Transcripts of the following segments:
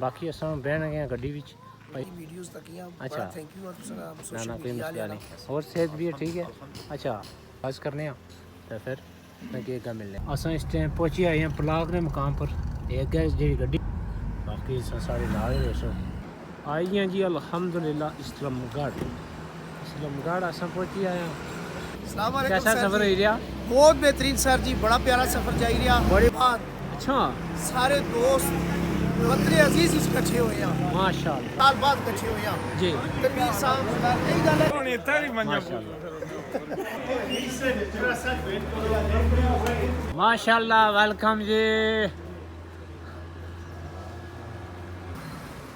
बाकी अस बहन गए गड्डी विच वीडियोस तकियां अच्छा बड़ा थैंक यू और तुसा ना सोशल ना कोई मीडिया मसला वाले नहीं और सेहत भी है ठीक है अच्छा बस करने तो फिर केक का मिलने अस इस टाइम पहुंची आए हैं पलाक के मुकाम पर एक है जी गड्डी बाकी साढ़े नाल दसो आई हैं जी अल्हम्दुलिल्लाह इस्लामगढ़ अस पहुंची आए हैं अस्सलाम वालेकुम कैसा सर सफ़र जी। हो रहा बहुत बेहतरीन सर जी बड़ा प्यारा सफर जाई रहा बड़े बात अच्छा सारे दोस्त वतन अजीज इकट्ठे होए हैं माशाअल्लाह साल बाद इकट्ठे होए हैं जी तनवीर साहब यही गल है माशाअल्लाह वेलकम जी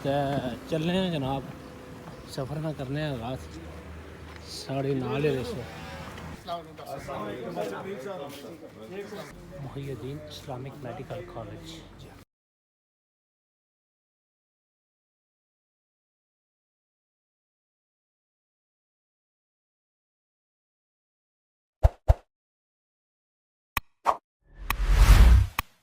तो चलने हैं जनाब सफ़र ना करने हैं रात साढ़े नाल मुहियुद्दीन इस्लामिक मेडिकल कॉलेज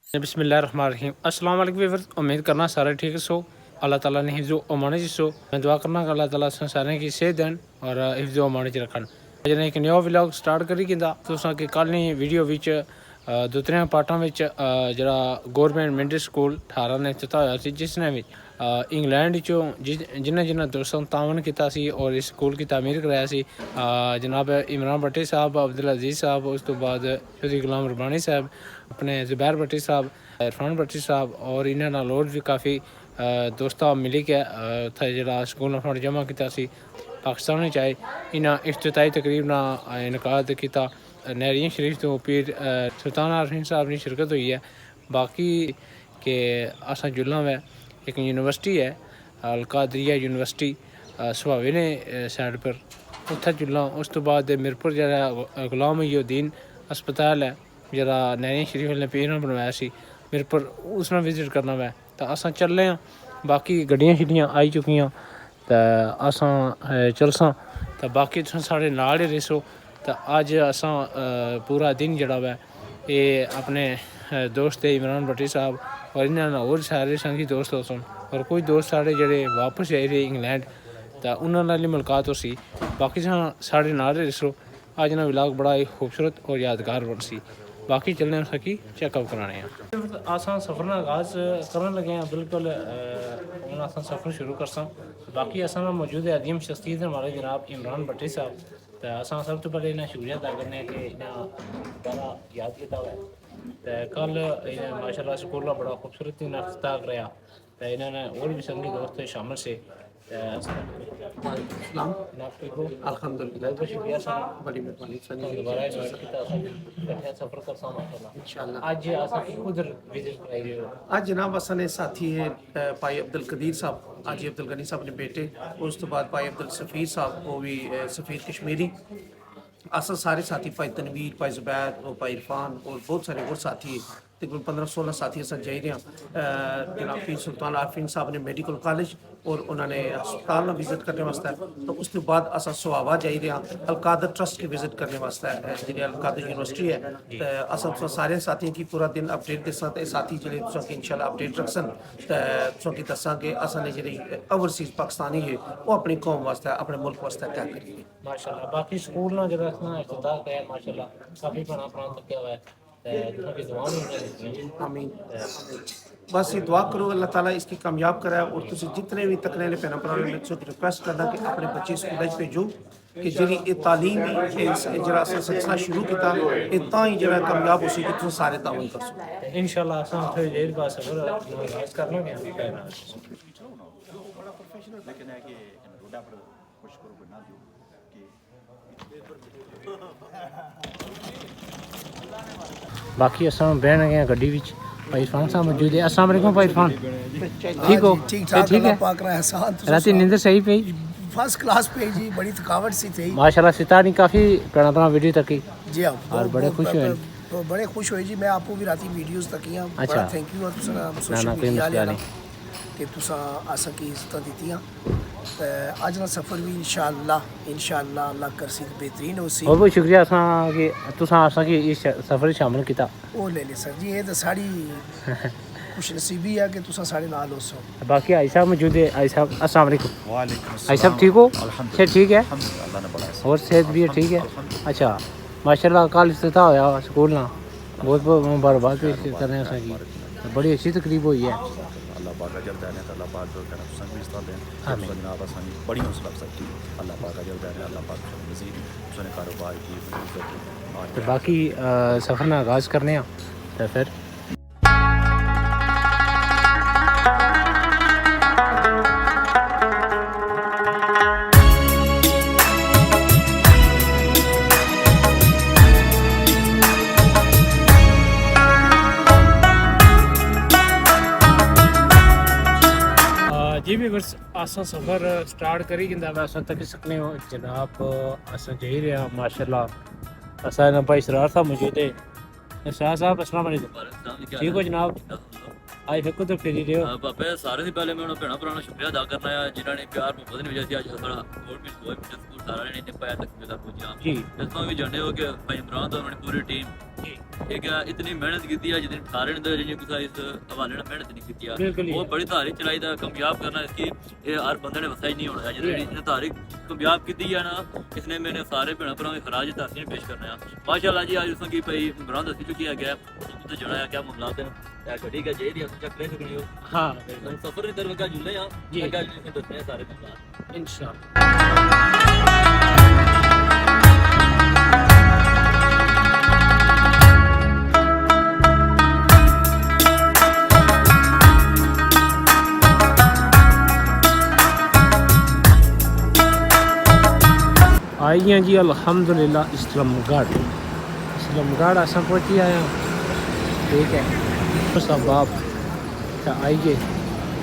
बिस्मिल्लाहिर्रहमानिर्रहीम अस्सलाम वालेकुम व्यूअर्स उम्मीद करना सारे ठीक सो अल्लाह ताला ने हिफ्ज़ व अमान च सो मैं दुआ करना कि अल्लाह ताला सारे की सेहत देन और हिफ्ज़ व अमान च रखन अज ने एक नया व्लॉग स्टार्ट करी किंदा तुसां कि कल नी वीडियो विच दो त्रै पार्टां विच जेह्ड़ा गौरमेंट मिडल स्कूल 18 ने इफ्तिताह होया सी जिसने भी इंग्लैंड चो जिन्हें जिन्हें दोस्तों तावन किया और इस स्कूल की तामीर कराया सी जनाब इमरान भट्टी साहब अब्दुल अजीज़ साहब उस तो बाद चौधरी गुलाम रबानी साहब अपने जुबैर भट्टी साहब इरफान भट्टी साहब और इन्होंने नाल होर भी काफ़ी दोस्तां मिली के उत्थे जेह्ड़ा स्कूल फंड जमा किया पाकिस्तान में आए इन्हें इफ्तिताही तकरीब ना इनकाद किया नहरिया शरीफ तो पीर सुल्तान आरफीन साहब की शिरकत हुई है बाकी के असा जुलना में एक यूनिवर्सिटी है अलकादरिया यूनिवर्सिटी सुहावे ने साइड पर उत्थे जुलना उस तो बाद मिरपुर जरा गुलाम मोहयुद्दीन अस्पताल है जरा नहरिया शरीफ ने पीर बनवाया सी मिरपुर उसने विजिट करना मैं तो अस चलने हैं बाकी गड्डियां शड्डियां आई चुकियां तो अस चलसां तो बाकी तुस साढ़े नाल ही रेसो तो अज अस पूरा दिन जड़ा वै ये अपने दोस्त इमरान भट्टी साहब और इन्होंने होर सारे संगी दोस्त सन और कुछ दोस्त साढ़े जेह्ड़े वापस आए दे इंग्लैंड तो उन्होंने नाल मुलाकात हो सी बाकी साढ़े नाल रेसो अज ना व्लॉग बड़ा ही खूबसूरत और यादगार बन सी बाकी चलने सकी चेकअप कराने अस सफ़र का आगाज करन लगे हैं बिल्कुल हूँ अस सफ़र शुरू करसा बाकी अस मौजूद है अदीम शख्सियत हमारे जनाब इमरान भट्टी साहब तो अस सब तो पहले इन्हें शुक्रिया अदा करने कि इन्हें बड़ा याद किया हुआ है तो कल इन्हें माशाल्लाह स्कूल का बड़ा खूबसूरत इन्हें इफ्तिताह कराया तो इन्होंने और भी संगी दोस्त शामिल से अल्हम्दुलिल्लाह शुक्रिया बड़ी मेहरबानी दोबारा सफर कर इंशाल्लाह आज उधर विजिट कराई आज जनाब असा ने साथी है भाई अब्दुल कदीर साहब हाजी अब्दुल गनी साहब ने बेटे उस तो बाद भाई अब्दुल सफ़ीर साहब वो भी सफ़ीर कश्मीरी असा सारे साथी भाई तनवीर भाई जुबैर और भाई इरफान और बहुत सारे और साथी तकरीबन 15-16 साथी अस जाई रहे हैं जनाब पीर सुल्तान आरफीन साहब ने मेडिकल कॉलेज और उन्होंने अस्पताल में विजिट करने वास्ते तो उसके बाद अस सुहावा जाई रहे हैं अलकादर ट्रस्ट की विजिट करने वास्ते जी अलकादर यूनिवर्सिटी है तो अस सारे साथियों की पूरा दिन अपडेट दसा तो साथी जो कि इंशाल्लाह अपडेट रखसन तो कि दसा कि असें जी ओवरसीज पाकिस्तानी है वो अपनी कौम वास्ते अपने मुल्क वास्ते क्या करिए माशाल्लाह बाकी स्कूल ना जरा इफ्तिताह किया माशाल्लाह काफ़ी बड़ा प्लान किया हुआ है आमीन बस ये दुआ करो अल्लाह ताला इसकी कामयाब कराए और तुम जितने भी तकने ने भैन भरा ने की रिक्वेस्ट करना कि अपने बच्चे स्कूल भेजो कि जी ये तालीम जरा सिलसिला शुरू किया ये ही जरा कामयाब हो सी कि तुम सारे तावन कर सको इंशाल्लाह थोड़ी देर बाद सफर कर लेंगे लेकिन है कि रोडा पर कोशिश करो कोई ना दियो बाकी अस बहन गए गड्डी विच भाई इरफान साहब मौजूद है अस्सलाम वालेकुम भाई इरफान ठीक हो ठीक ठाक ठीक है पाक रहा एहसान रात नींद सही पे फर्स्ट क्लास पे जी बड़ी थकावट सी थी माशाल्लाह सितार ने काफ़ी बड़ा वीडियो तकी जी हाँ और बड़े खुश हुए तो बड़े खुश हुए जी मैं आपको भी राती वीडियोस तकियां अच्छा थैंक यू और तुसा ना सोशल ना कोई मीडिया मसला वाले नहीं कि तुसा अस की इज्जत दित्तियां ते अज ना सफर भी इंशाअल्लाह अल्लाह करसी बेहतरीन हो सी बहुत बहुत शुक्रिया असां कि तुसां असां की इस सफर शामिल किया ओ ले ले सर जी ये तो साड़ी खुशनसीबी है कि तुसा साढ़े नाल हो सो। बाकी आई साहब मौजूद है। आई साहब अस्सलाम वालेकुम। वालेकुम आई साहब ठीक हो? अल्हम्दुलिल्लाह से ठीक है अल्लाह ने बड़ा और सेहत भी है ठीक है। अच्छा माशाल्लाह कल इफ्तिताह होया स्कूल ना बहुत बहुत मुबारकबाद पेश करने हैं की बड़ी अच्छी तकरीब हुई है। अल्लाह पाक अजर देने अल्लाह पाक जो करना संग भी इस्ताद दें आमीन। जनाब आसानी बड़ी हौसला अफजाई की अल्लाह पाक अजर देने अल्लाह पाक मज़ीद उसने कारोबार की तो बाकी सफ़र ना आगाज़ करने हैं तो फिर जी भी बस असा सफ़र स्टार्ट करी जंदा अस तक सकने हो जनाब अस जाई रहे हैं माशाल्लाह असा ना भाई सरार साहब मौजूद है। शाह साहब अस्सलाम वालेकुम ठीक हो जनाब आज फिर कुछ फेरी रहे हो बाबे सारे से पहले मैं उन्हें भैन भरा शुक्रिया अदा करना है जिन्होंने प्यार मुहब्बत ने वजह से आज सारा गवर्नमेंट स्कूल सारा ने इन्हें पाया तक मिला पहुंचा जी जिसमें भी जाने हो कि भाई इमरान तो उन्होंने पूरी टीम ठीक है इतनी मेहनत की है जितनी सारे ने जिन्हें कुछ इस हवाले ने मेहनत नहीं की बिल्कुल ही। वो बड़ी तारीख चलाई था कामयाब करना इसकी ये हर बंदे ने वसा ही नहीं होना है जिन्हें इसने तारीख कामयाब की है ना इसने मैंने सारे भैन भरा खराज तहसीन पेश करना है माशाल्लाह जी आज उसकी भाई इमरान दसी चुकी है गया तो जड़ा है क्या मामला है या गड्डी का जेरी चेक ले सकनी हो हाँ सफर की तरफ का जुले हैं जी। ये का जुले दसने हैं सारे मामला इंशाल्लाह आई हैं जी अल्हम्दुलिल्लाह इस्लामगढ़ असा पहुंची आए हैं ठीक है तो सब आप अच्छा आइए।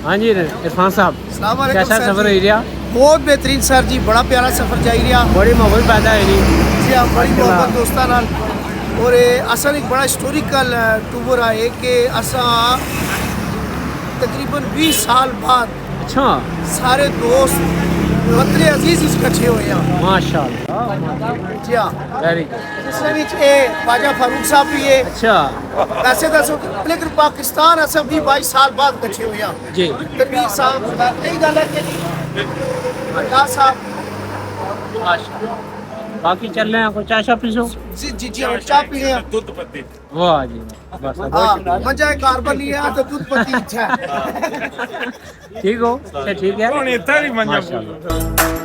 हाँ जी इरफान साहब अस्सलाम वालेकुम कैसा सर सफ़र जी। हो रहा? बहुत बेहतरीन सर जी, बड़ा प्यारा सफर जाई रहा बड़ी मोहब्बत पैदा है जी जी हाँ, बड़ी मोहब्बत दोस्तां नाल। और असल एक बड़ा हिस्टोरिकल टूर है कि असा तकरीबन 20 साल बाद अच्छा सारे दोस्त वतन अजीज इकट्ठे हुए हैं माशाल्लाह जी हाँ। वेरी जिसमें भी ख्वाजा फारूक साहब भी है अच्छा वैसे दसो लेकिन पाकिस्तान असा भी 22 साल बाद इकट्ठे हुए हैं। जी तनवीर साहब यही गल है कि अल्लाह साहब माशाल्लाह बाकी चल रहे हैं कुछ चाशा पीसो जी जी जी हम चाय पी रहे हैं। वाह जी बस हाँ मजा है कार्बन नहीं है तो दूध पत्ती इच्छा है। ठीक हो अच्छा, ठीक है माशाल्लाह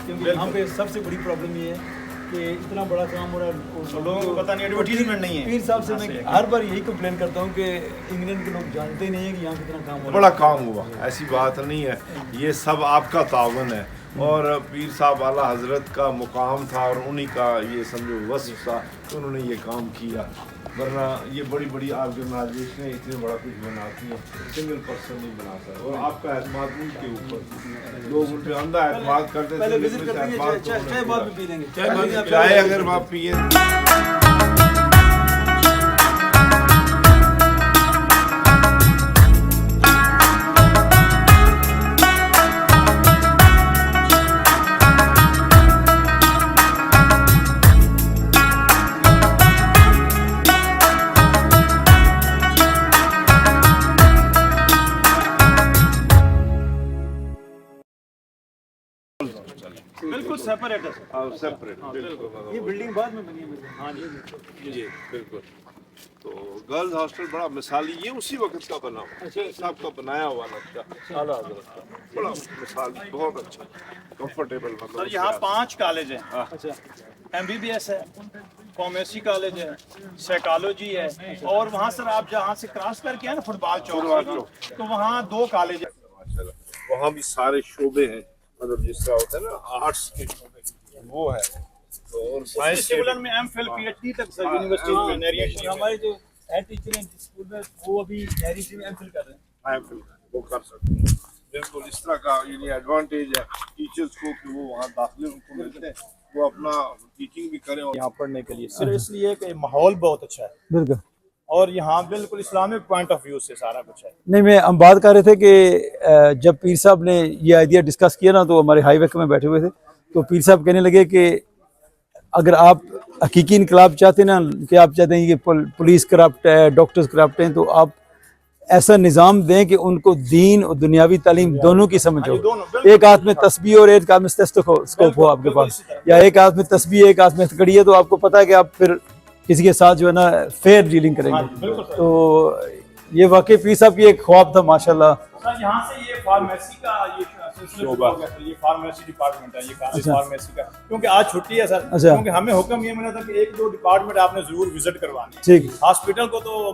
क्योंकि यहाँ पे सबसे बड़ी प्रॉब्लम ये है कि इतना बड़ा काम हो रहा है, लोगों को पता नहीं, एडवर्टीजमेंट नहीं है। पीर साहब से मैं हर बार यही कंप्लेन करता हूँ कि इंग्लैंड के लोग जानते ही नहीं है कि यहाँ कितना काम हो रहा है। बड़ा काम हुआ, ऐसी बात नहीं है, ये सब आपका तावन है। और पीर साहब आला हजरत का मुकाम था और उन्हीं का ये समझो वस्फ था तो उन्होंने ये काम किया, वरना ये बड़ी बड़ी ऑर्गेनाइजेशनें इतने बड़ा कुछ बनाती हैं, सिंगल पर्सन नहीं बना सकता। और आपका एतमाद उनके ऊपर, लोग उन पर अंधा एतमाद करते थे। पहले विजिट कर देंगे, चाय बाद में पी लेंगे, चाय अगर आप पिए। बिल्कुल सेपरेट है सर। सेपरेट, ये बिल्डिंग बाद में बनी है। हाँ जी जी बिल्कुल। तो गर्ल्स हॉस्टल बड़ा मिसाली, ये उसी वक्त का बना हुआ, साहब का बनाया हुआ नक्शा आला हज़रत का, बड़ा मिसाली, बहुत अच्छा, कंफर्टेबल। सर यहाँ 5 कॉलेज हैं। अच्छा, MBBS है, कॉमर्सी कॉलेज है, साइकोलॉजी है, और वहाँ सर आप जहाँ से क्रॉस करके है ना फुटबॉल चौक, तो वहाँ 2 कॉलेज है माशाल्लाह। वहाँ भी सारे शोबे हैं, मतलब जिस तरह होता है ना आर्ट्स के शोबे, वो है। तो और साइंस के में MPhil PhD तक सर यूनिवर्सिटी में नैरियन, हमारे जो हेड टीचर हैं जिस स्कूल में, वो अभी नैरियन में MPhil कर रहे हैं। वो कर सकते हैं बिल्कुल। इस तरह का ये एडवांटेज है टीचर्स को कि वो वहाँ दाखिले उनको मिलते हैं, वो अपना टीचिंग भी करें। और यहाँ पढ़ने के लिए सिर्फ इसलिए कि माहौल बहुत अच्छा है, बिल्कुल, और यहाँ बिल्कुल इस्लामिक पॉइंट ऑफ व्यू से सारा कुछ है। नहीं, मैं हम बात कर रहे थे कि जब पीर साहब ने ये आइडिया डिस्कस किया ना, तो हमारे हाईवे में बैठे हुए थे, तो पीर साहब कहने लगे कि अगर आप हकीकी इनकलाब चाहते हैं ना, कि आप चाहते हैं कि पुलिस करप्ट है, डॉक्टर्स करप्ट हैं, तो आप ऐसा निज़ाम दें कि उनको दीन और दुनियावी तालीम दोनों की समझ हो। एक हाथ में तस्बीह और एक हाथ में स्टेथोस्कोप हो आपके पास, या एक हाथ में तस्बीह एक हाथ में हथकड़ी है, तो आपको पता है कि आप फिर किसी के साथ जो है ना फेयर डीलिंग करेंगे। तो ये वाकई पीर साहब की एक ख्वाब था माशाल्लाह। सर यहाँ से ये फार्मेसी का ये सिलसिला शुरू हो गया सर, ये फार्मेसी डिपार्टमेंट है, ये कॉलेज फार्मेसी का, क्योंकि आज छुट्टी है सर। अच्छा। क्योंकि हमें हुक्म ये मिला था कि 1-2 डिपार्टमेंट आपने जरूर विजिट करवानी है। ठीक। हॉस्पिटल को तो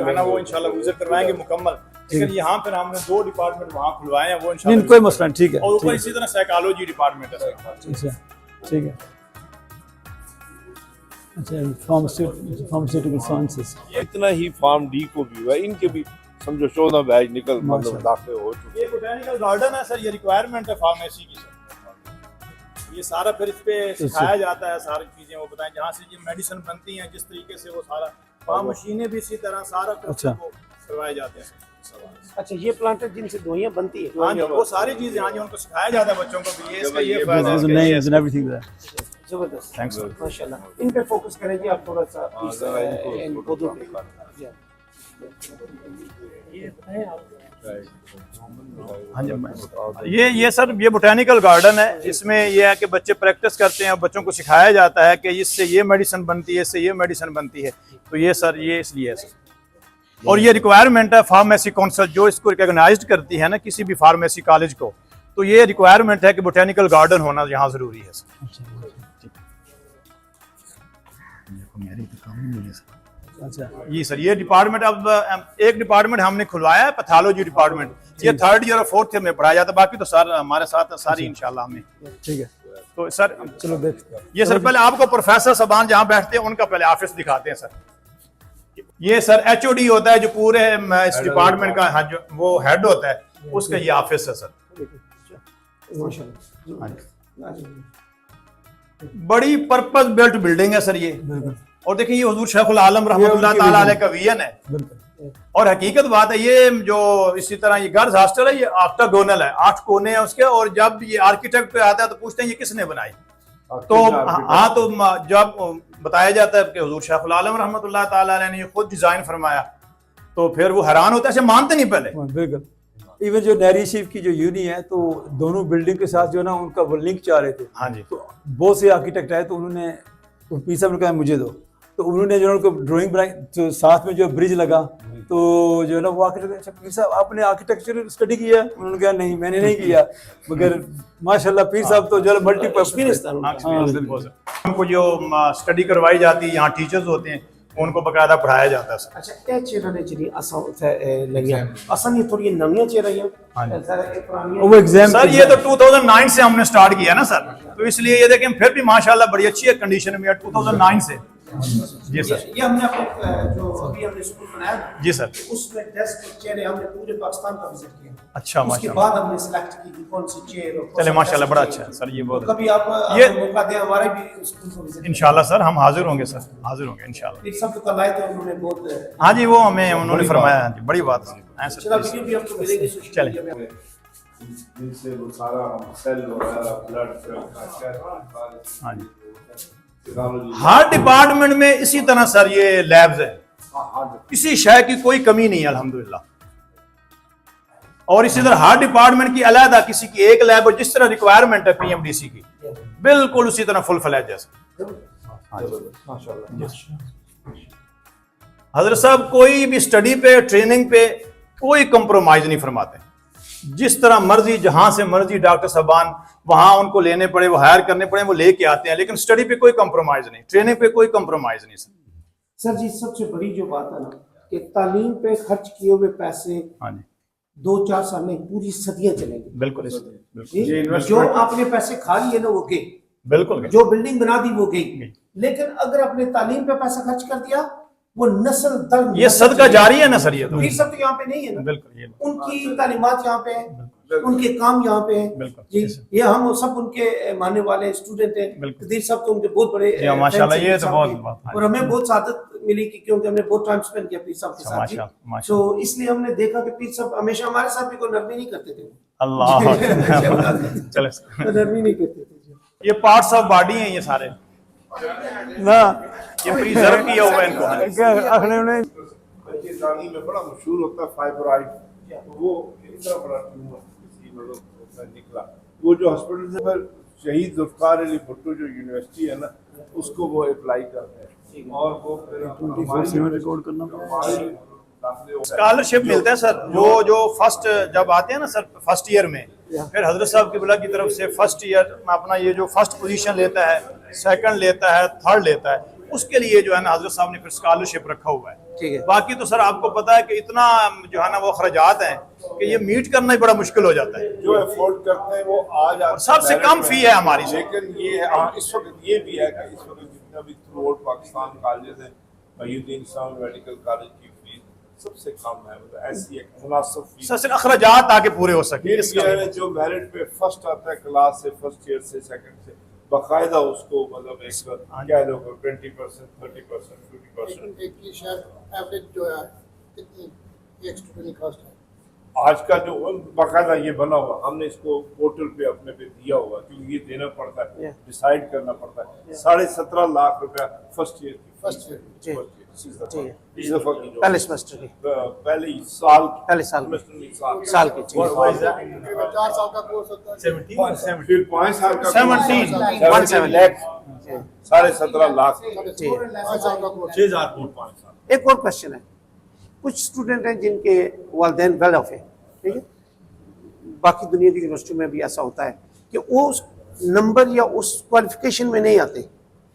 है ना वो इंशाल्लाह विजिट करवाएंगे मुकम्मल, लेकिन यहाँ पर हमने 2 डिपार्टमेंट वहाँ खुलवाए हैं, वो इंशाल्लाह कोई मसला नहीं, ठीक है। और ऊपर इसी तरह साइकोलॉजी डिपार्टमेंट है सर। ठीक है। अच्छा, फार्मास्यूटिकल साइंसेस, इतना ही फार्म डी को भी हुआ, इनके भी समझो 14 बैच निकल मतलब दाखिले हो चुके। ये बोटैनिकल गार्डन है सर, ये रिक्वायरमेंट है फार्मेसी की सर। ये सारा फिर इस पे सिखाया जाता है, सारी चीजें वो बताएं, जहाँ से ये मेडिसिन बनती हैं, जिस तरीके से वो सारा, वहाँ मशीनें भी इसी तरह सारा कुछ वो करवाए जाते हैं। अच्छा, ये प्लांट है जिनसे दवाइयाँ बनती है? हाँ जी, वो सारी चीजें यहाँ जी उनको सिखाया जाता है बच्चों को भी, ये इसका ये फायदा है। Everything there. जबरदस्त, थैंक्स माशाल्लाह। इन पे फोकस करें जी आप थोड़ा सा, इन पौधों पे। ये सर ये बोटैनिकल गार्डन है, इसमें ये है कि बच्चे प्रैक्टिस करते हैं और बच्चों को सिखाया जाता है कि इससे ये मेडिसिन बनती है, इससे ये मेडिसिन बनती है। तो ये सर ये इसलिए है सर, और ये रिक्वायरमेंट है फार्मेसी काउंसिल जो इसको रिकॉग्नाइज्ड करती है ना किसी भी फार्मेसी कॉलेज को, तो ये रिक्वायरमेंट है कि बोटैनिकल गार्डन होना यहाँ जरूरी है सर। अच्छा, ये सर ये डिपार्टमेंट अब एक डिपार्टमेंट हमने खुलवाया है, पैथोलॉजी डिपार्टमेंट, ये 3rd ईयर और 4th ईयर में पढ़ाया जाता है, बाकी तो सर हमारे साथ सारी इंशाल्लाह हमें। ठीक है। तो सर चलो देखते हैं। ये सर पहले आपको प्रोफेसर साहबान जहाँ बैठते हैं उनका पहले ऑफिस दिखाते हैं सर। ये सर HOD होता है जो पूरे इस डिपार्टमेंट का, हाँ, जो वो हेड होता है, उसका ये ऑफिस है सर। बड़ी पर्पस बिल्ट बिल्डिंग है सर ये, और देखिए ये हुजूर शेखुल आलम रहमतुल्लाह ताला अलैह का विजन है। और हकीकत बात है, ये जो इसी तरह ये गर्ल्स हॉस्टल है, ये ऑक्टागोनल है, 8 कोने हैं उसके, और जब ये आर्किटेक्ट पे आता है तो पूछते हैं ये किसने बनाई, तो हाँ, तो जब बताया जाता है कि हुजूर शेखुल आलम रहमतुल्लाह ताला अलैह ने ये खुद डिजाइन फरमाया, तो फिर वो हैरान होता है, ऐसे मानते नहीं पहले। बिल्कुल। इवन जो नैरी शिफ की जो यूनी है, तो दोनों बिल्डिंग के साथ जो ना उनका वो लिंक चाह रहे थे। हाँ जी। तो बहुत से आर्किटेक्ट आए, तो उन्होंने पीर साहब ने कहा मुझे दो, तो उन्होंने जो उनको ड्राइंग बनाई, तो साथ में जो ब्रिज लगा, तो जो है ना वो आर्किटेक्ट, अच्छा पीर साहब आपने आर्किटेक्चर स्टडी किया? उन्होंने कहा नहीं मैंने नहीं किया, मगर माशाल्लाह पीर साहब तो जो है मल्टीपर्पज उनको जो स्टडी करवाई जाती है, यहाँ टीचर्स होते हैं, उनको बकायदा पढ़ाया जाता है सर। अच्छा क्या चेहरा ने जी असा लगिया असन ये थोड़ी नवियां चेहरा है वो एग्जाम सर ये तो 2009 से हमने स्टार्ट किया ना सर, तो इसलिए ये देखें फिर भी माशाल्लाह बड़ी अच्छी कंडीशन में है 2009 से। जी सर, ये हमने अपने जो अभी हमने स्कूल बनाया जी सर, उसमें डेस्क चेयर हमने पूरे पाकिस्तान का विजिट किया। अच्छा उसके माशाल्लाह, बाद हमने सिलेक्ट की कि कौन सी चेयर और चले माशाल्लाह बड़ा अच्छा है सर। ये बहुत कभी आप ये मौका दें हमारे भी स्कूल को विजिट। इंशाल्लाह सर हम हाजिर होंगे सर, हाजिर होंगे इंशाल्लाह। एक सब तो कल आए थे उन्होंने बहुत हाँ जी, वो हमें उन्होंने फरमाया, हाँ जी बड़ी बात है चला सर। वीडियो भी आपको मिलेगी सोशल चलें। मीडिया में। जिनसे वो सारा सेल वगैरह ब्लड हाँ जी, हर डिपार्टमेंट में इसी तरह सर ये लैब्स है, किसी शय की कोई कमी नहीं है अल्हम्दुलिल्लाह। और इसी तरह हर डिपार्टमेंट की अलग किसी की एक लैब और जिस तरह रिक्वायरमेंट है पीएमडीसी की बिल्कुल उसी तरह फुल फ्लैज जैसा। हजरत साहब कोई भी स्टडी पे ट्रेनिंग पे कोई कंप्रोमाइज नहीं फरमाते, जिस तरह मर्जी जहां से मर्जी डॉक्टर साहबान वहां उनको लेने पड़े, वो हायर करने पड़े, वो लेके आते हैं, लेकिन स्टडी पे कोई कंप्रोमाइज नहीं, ट्रेनिंग पे कोई कंप्रोमाइज नहीं सर। सर जी सबसे बड़ी जो बात है ना कि तालीम पे खर्च किए हुए पैसे हाँ जी 2-4 साल में पूरी सदियां चलेंगी। बिल्कुल जी? जो आपने पैसे खा लिए ना वो गए, बिल्कुल जो बिल्डिंग बना दी वो गई, लेकिन अगर आपने तालीम पे पैसा खर्च कर दिया वो नस्ल दर ये सदका जारी है ना सर, ये तो फिर सब तो यहाँ पे नहीं है ना। बिल्कुल ये उनकी तालीमात यहाँ पे है, उनके काम यहाँ पे है बिल्कुल जी। ये हम सब उनके मानने वाले स्टूडेंट हैं, कदीर साहब तो उनके बहुत बड़े जी, माशाल्लाह fans हैं ये पीर तो साहब बहुत के। बात है। और हमें बहुत सादत मिली कि क्योंकि हमने बहुत टाइम स्पेंड किया पीर साहब के साथ जी। माशाल्लाह, तो इसलिए हमने देखा कि पीर साहब हमेशा हमारे साथ भी कोई नरमी नहीं करते थे, अल्लाह चले नरमी नहीं करते थे जी। ये पार्ट्स ऑफ बॉडी हैं ये सारे ना ये प्रिजर्व किया हुआ है इनको। क्या आखिर में रानी में बड़ा मशहूर होता है फाइब्राइड, वो इतना बड़ा ट्यूमर इसकी मतलब निकला, वो जो हॉस्पिटल से फिर शहीद जुल्फकार अली भुट्टो जो यूनिवर्सिटी है ना उसको वो अप्लाई करते हैं और वो रिकॉर्ड करना स्कॉलरशिप मिलता है सर, जो फर्स्ट जब आते हैं ना सर फर्स्ट ईयर में, फिर हजरत साहब की की तरफ से फर्स्ट ईयर में अपना ये जो फर्स्ट पोजीशन लेता है, सेकंड लेता है, थर्ड लेता है, उसके लिए जो है ना हजरत साहब ने फिर स्कॉलरशिप रखा हुआ है। ठीक है। बाकी तो सर आपको पता है कि इतना जो है ना वो खर्चात हैं कि ये मीट करना ही बड़ा मुश्किल हो जाता है। जो अफोर्ड करते हैं वो आज और सबसे कम फी है हमारी, लेकिन ये इस वक्त ये भी है कि इस वक्त जितना भी थ्रू आउट पाकिस्तान कॉलेज है, महीउद्दीन इस्लामी मेडिकल कॉलेज की फीस सबसे कम है, मतलब ऐसी एक मुनासिब फीस सर सिर्फ अखराजात ताकि पूरे हो सके। जो मेरिट पे फर्स्ट आता है क्लास से, फर्स्ट ईयर से, सेकंड से, बाकायदा उसको मतलब एक क्या लोग 20%, 30%, 50%। एक की शायद एवरेज जो है कितनी एक स्टूडेंट की कॉस्ट है आज का जो बाकायदा ये बना हुआ, हमने इसको पोर्टल पे अपने पे दिया हुआ क्योंकि ये देना पड़ता है, डिसाइड करना पड़ता है। 17.5 लाख रुपया फर्स्ट ईयर की, फर्स्ट ईयर इस दफा की जो पहले सेमेस्टर की, पहले साल पहले साल में, semester नहीं, साल की 4 साल का कोर्स होता है फिर 5 साल का 17 लाख 17.5 लाख 5 साल का कोर्स 6,000 फुट 5 साल। एक और क्वेश्चन है, कुछ स्टूडेंट हैं जिनके वालिदैन वेल ऑफ है, ठीक है, बाकी दुनिया की यूनिवर्सिटी में भी ऐसा होता है कि वो उस नंबर या उस क्वालिफिकेशन में नहीं आते,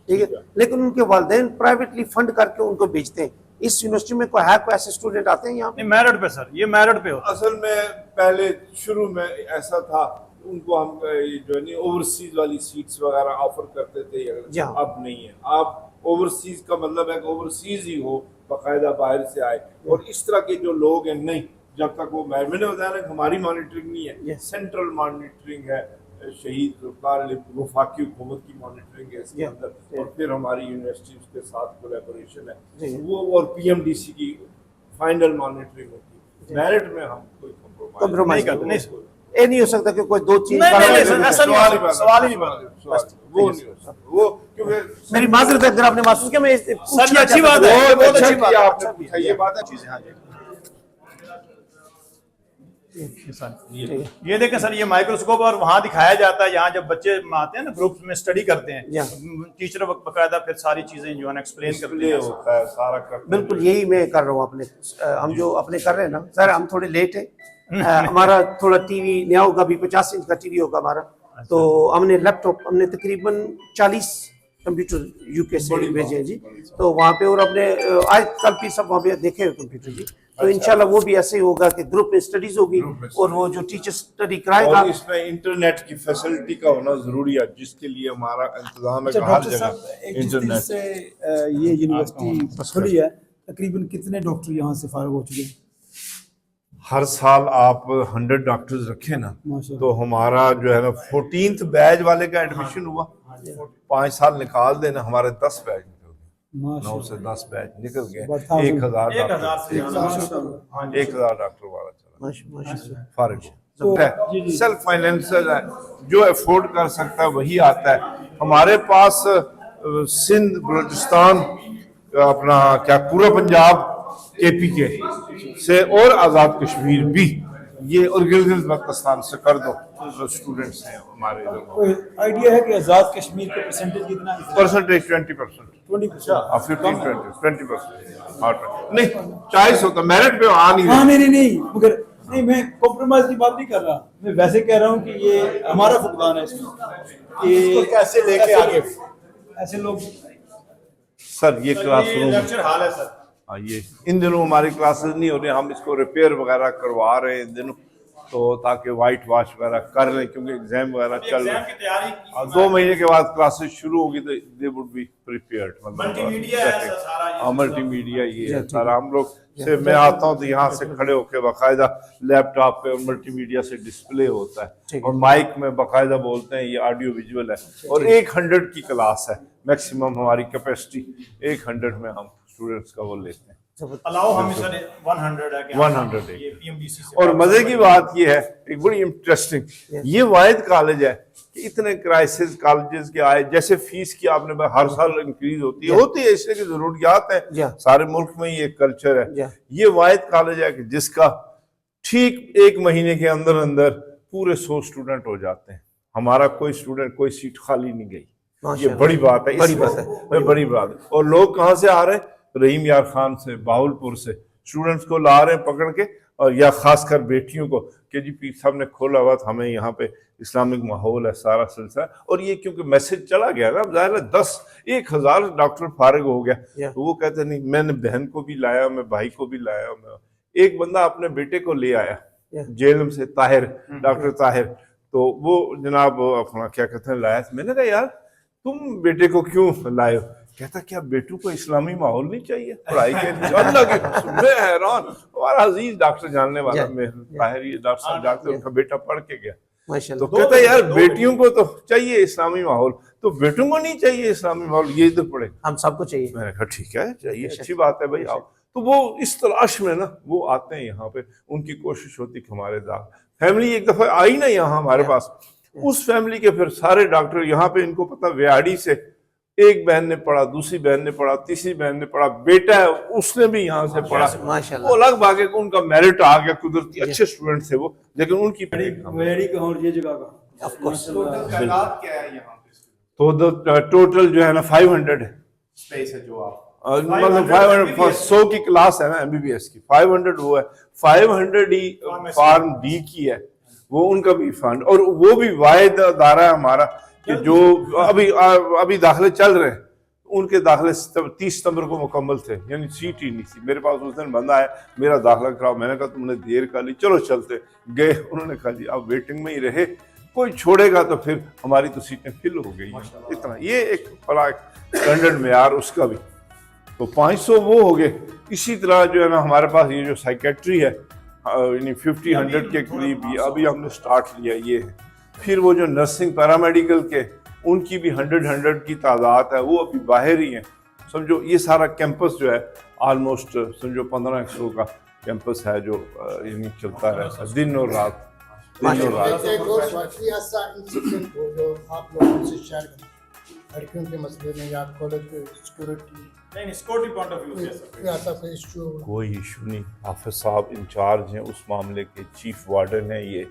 ठीक है, लेकिन उनके वालिदैन प्राइवेटली फंड करके उनको भेजते हैं। इस यूनिवर्सिटी में कोई ऐसे स्टूडेंट आते हैं यहाँ पे? नहीं मेरिट पे सर, ये मेरिट पे होता है। असल में पहले शुरू में ऐसा था, उनको हम जो है ओवरसीज वाली सीट्स वगैरह ऑफर करते थे, अब नहीं है। अब ओवरसीज का मतलब है कि ओवरसीज ही हो, बाकायदा बाहर से आए। और इस तरह के जो लोग हैं नहीं, जब तक वो मैंने बताया ना हमारी मॉनिटरिंग नहीं है, सेंट्रल मॉनिटरिंग है, शहीद जुल्फकार अली वफाकी हुकूमत की मॉनिटरिंग है इसके अंदर, और फिर हमारी यूनिवर्सिटी उसके साथ कोलैबोरेशन है वो, और पीएमडीसी की फाइनल मॉनिटरिंग होती है। मेरिट में हम कोई कंप्रोमाइज नहीं करते, नहीं ये नहीं हो सकता कि कोई दो चीज नहीं ऐसा नहीं, सवाल ही नहीं बनता। वो नहीं हो सकता, वो क्योंकि मेरी माजरत है अगर आपने महसूस किया, मैं सर अच्छी बात है, बहुत अच्छी बात आपने पूछा, ये बात है। ये देखें सर, ये माइक्रोस्कोप और वहाँ दिखाया जाता है, यहाँ जब बच्चे आते हैं ना ग्रुप्स में स्टडी करते हैं, टीचर बकायदा फिर सारी चीजें जो है ना एक्सप्लेन करते हैं होता है सारा करते बिल्कुल यही मैं कर रहा हूँ अपने, हम जो अपने कर रहे हैं ना सर, हम थोड़े लेट है। हमारा थोड़ा टीवी नया होगा, अभी 50 इंच का टीवी होगा हमारा, तो हमने लैपटॉप हमने तकरीबन 40 कंप्यूटर यूके से भेजे हैं जी, तो वहाँ पे और अपने आज कल भी सब वहाँ पे देखे कंप्यूटर जी, तो इंशाल्लाह वो भी ऐसे ही होगा कि ग्रुप में स्टडीज होगी और वो जो टीचर स्टडी कराएगा। और इसमें इंटरनेट की फैसिलिटी का होना जरूरी है, जिसके लिए हमारा इंतजाम है कि हर जगह इंटरनेट से ये यूनिवर्सिटी खुली है, तकरीबन कितने डॉक्टर यहाँ से फारिग हो चुके हैं? हर साल आप 100 डॉक्टर्स रखें ना, तो हमारा जो है ना 14th बैच वाले का एडमिशन हुआ, 5 साल निकाल देना, हमारे 10 बैच निकल गए, 9 से 10 बैच निकल गए, 1000 डॉक्टर वाला चला फारिग। सेल्फ फाइनेंसर है, जो अफोर्ड कर सकता है वही आता है। हमारे पास सिंध, बलूचिस्तान, अपना क्या पूरा पंजाब, KPK से और आज़ाद कश्मीर भी, ये और गिलगित बल्तिस्तान से कर दो, जो स्टूडेंट्स हैं हमारे इधर। कोई आइडिया है कि आज़ाद कश्मीर का परसेंटेज कितना है? परसेंटेज 20%, 15-20%। नहीं 40 होता, मेरिट पे आ नहीं हाँ नहीं मगर नहीं, मैं कॉम्प्रोमाइज की बात नहीं कर रहा, मैं वैसे कह रहा हूँ कि ये हमारा फुकदान है इसमें कि कैसे लेके आगे। ऐसे लोग। सर ये क्लासरूम लेक्चर हॉल है सर, हाँ, ये इन दिनों हमारी क्लासेस नहीं हो रही, हम इसको रिपेयर वगैरह करवा रहे हैं इन दिनों, तो ताकि वाइट वॉश वगैरह कर लें, क्योंकि एग्जाम वगैरह चल रहे हैं। 2 महीने के बाद क्लासेस शुरू होगी तो they would be prepared. Multimedia ये है सारा। हम लोग से मैं आता हूँ तो यहाँ से खड़े होकर बाकायदा लैपटॉप पे मल्टीमीडिया से डिस्प्ले होता है, और माइक में बाकायदा बोलते हैं, ये ऑडियो विजुअल है, और 100 की क्लास है मैक्सिमम हमारी कैपेसिटी, 100 में हम स्टूडेंट्स का वो लेते हैं। अलाउ हम सर 100 है कि 100 ये PMDC से। और मजे की बात ये है, एक बड़ी इंटरेस्टिंग, ये वाहिद कॉलेज है कि इतने क्राइसिस कॉलेजेस के आए, जैसे फीस की आपने हर साल इंक्रीज होती है इसलिए की जरूरियात है, सारे मुल्क में ये कल्चर है। ये वाहिद कॉलेज है कि जिसका ठीक 1 महीने के अंदर अंदर पूरे 100 स्टूडेंट हो जाते हैं। हमारा कोई स्टूडेंट, कोई सीट खाली नहीं गई, ये बड़ी बात है, बड़ी बात है। और लोग कहाँ से आ रहे हैं? रहीम यार खान से, बाहुलपुर से स्टूडेंट्स को ला रहे हैं पकड़ के, और या खासकर बेटियों को कि जी पीर साहब ने खोला हुआ, हमें यहाँ पे इस्लामिक माहौल है, सारा सिलसिला। और ये क्योंकि मैसेज चला गया ना, ज़ाहिर है 10-1000 डॉक्टर फारिग हो गया, तो वो कहते नहीं, मैंने बहन को भी लाया, मैं भाई को भी लाया। मैं एक बंदा अपने बेटे को ले आया जेलम से, ताहिर, डॉक्टर ताहिर, तो वो जनाब अपना क्या कहते हैं लाया। मैंने कहा यार तुम बेटे को क्यों लाए हो? कहता क्या बेटू को इस्लामी माहौल नहीं चाहिए पढ़ाई के लिए? अल्लाह के मैं हैरान, हमारा अजीज डॉक्टर जानने वाला ताहिर, ये डॉक्टर उनका बेटा पढ़ के गया, तो कहता यार बेटियों को तो चाहिए इस्लामी माहौल, तो बेटों को नहीं चाहिए इस्लामी माहौल, ये इधर पढ़े, हम सबको चाहिए। मैंने कहा ठीक है, चाहिए, अच्छी बात है भाई, आओ। तो वो इस तलाश में ना वो आते हैं यहाँ पे, उनकी कोशिश होती कि हमारे फैमिली एक दफा आई ना यहाँ हमारे पास, उस फैमिली के फिर सारे डॉक्टर यहाँ पे, इनको पता व्याड़ी से एक बहन ने पढ़ा, दूसरी बहन ने पढ़ा, तीसरी बहन ने पढ़ा, बेटा है उसने भी यहाँ से पढ़ा, माशाल्लाह। वो अलग बात है कि उनका मेरिट आ गया, कुदरती अच्छे स्टूडेंट थे वो, लेकिन उनकी ये जगह का ऑफ कोर्स क्या है यहाँ पे? तो टोटल जो है ना 500 है स्पेस है, जो आप मतलब 500 100 की क्लास है ना MBBS की, 500 वो है, 500 ही फॉर्म D की है, वो उनका भी फंड, और वो भी वाहिद अदारा है हमारा कि जो अभी दाखिले चल रहे हैं, उनके दाखिले 30 सितंबर को मुकम्मल थे, यानी सीट ही नहीं थी। मेरे पास उस दिन बंदा है, मेरा दाखिला कराओ, मैंने कहा तुमने देर कर ली, चलो चलते गए। उन्होंने कहा जी आप वेटिंग में ही रहे, कोई छोड़ेगा तो फिर हमारी तो सीटें फिल हो गई, इतना। ये एक बड़ा स्टैंडर्ड मेयार उसका भी, तो 500 वो हो गए। इसी तरह जो है ना हमारे पास ये जो साइकेट्री है, यानी 50-100 के करीब, ये अभी हमने स्टार्ट लिया, ये है। फिर वो जो नर्सिंग पैरामेडिकल के, उनकी भी 100 की तादाद है, वो अभी बाहर ही हैं। समझो ये सारा कैंपस जो है ऑलमोस्ट समझो 1500 का कैंपस है, जो यानी चलता रहता है दिन और रात, दिन और रात। एक और इंसिडेंट हो जो आप लोगों से शेयर करें, लड़कियों के मसले में या कॉलेज के सिक्योरिटी कोई इशू नहीं, हाफिज साहब इंचार्ज हैं उस मामले के, चीफ वार्डन है ये।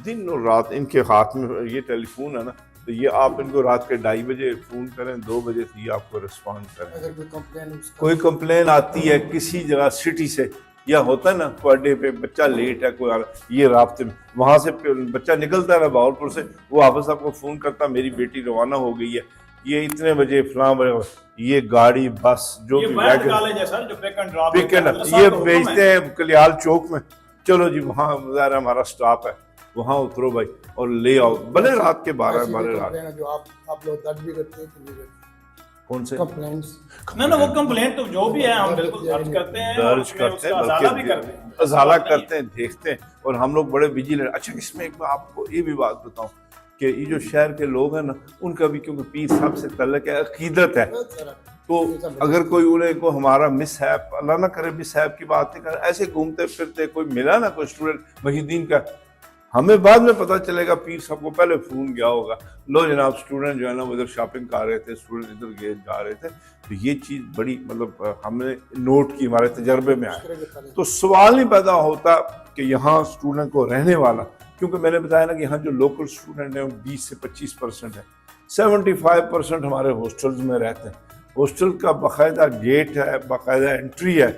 दिन और रात इनके हाथ में ये टेलीफोन है ना, तो ये आप इनको रात के 2:30 बजे फ़ोन करें, 2 बजे से ये आपको रिस्पॉन्ड करें। कोई कंप्लेन आती है किसी जगह सिटी से, या होता है ना बर्थडे पे बच्चा लेट है, कोई ये रास्ते में वहाँ से बच्चा निकलता है ना भावलपुर से, वो हाफिज साहब को फ़ोन करता मेरी बेटी रवाना हो गई है, ये इतने बजे फलां बजे, ये गाड़ी बस जो भी पिक एंड ये भेजते हैं कलियाल चौक में, चलो जी वहाँ ज़रा हमारा स्टाफ है, वहाँ उतरो भाई और ले आओ, भले रात के 12 रात। जो आप लोग दर्ज भी करते हैं कि नहीं करते? कौन से कंप्लेंट्स? ना वो कंप्लेंट तो जो भी है हम बिल्कुल दर्ज करते हैं, दर्ज करते हैं, अजाला करते हैं, देखते हैं, और हम लोग बड़े विजिलेंट। अच्छा इसमें एक बार आपको ये भी बात बताऊं कि ये जो शहर के लोग हैं ना, उनका भी क्योंकि पीर साहब से तल्लुक है, अकीदत है, तो अगर कोई उन्हें को हमारा मिसहैप, अल्लाह ना करे मिसहैप की बात नहीं कर, ऐसे घूमते फिरते कोई मिला ना कोई स्टूडेंट महीदीन का, हमें बाद में पता चलेगा पीर साहब को पहले फ़ोन गया होगा, लो जनाब स्टूडेंट जो है ना वो इधर शॉपिंग कर रहे थे, स्टूडेंट इधर गए जा रहे थे, तो ये चीज़ बड़ी मतलब हमने नोट की, हमारे तजर्बे में आया। तो सवाल नहीं पैदा होता कि यहाँ स्टूडेंट को रहने वाला, क्योंकि मैंने बताया ना कि यहाँ जो लोकल स्टूडेंट हैं वो 20 से 25% है, 75% हमारे हॉस्टल्स में रहते हैं। हॉस्टल का बाकायदा गेट है, बाकायदा एंट्री है,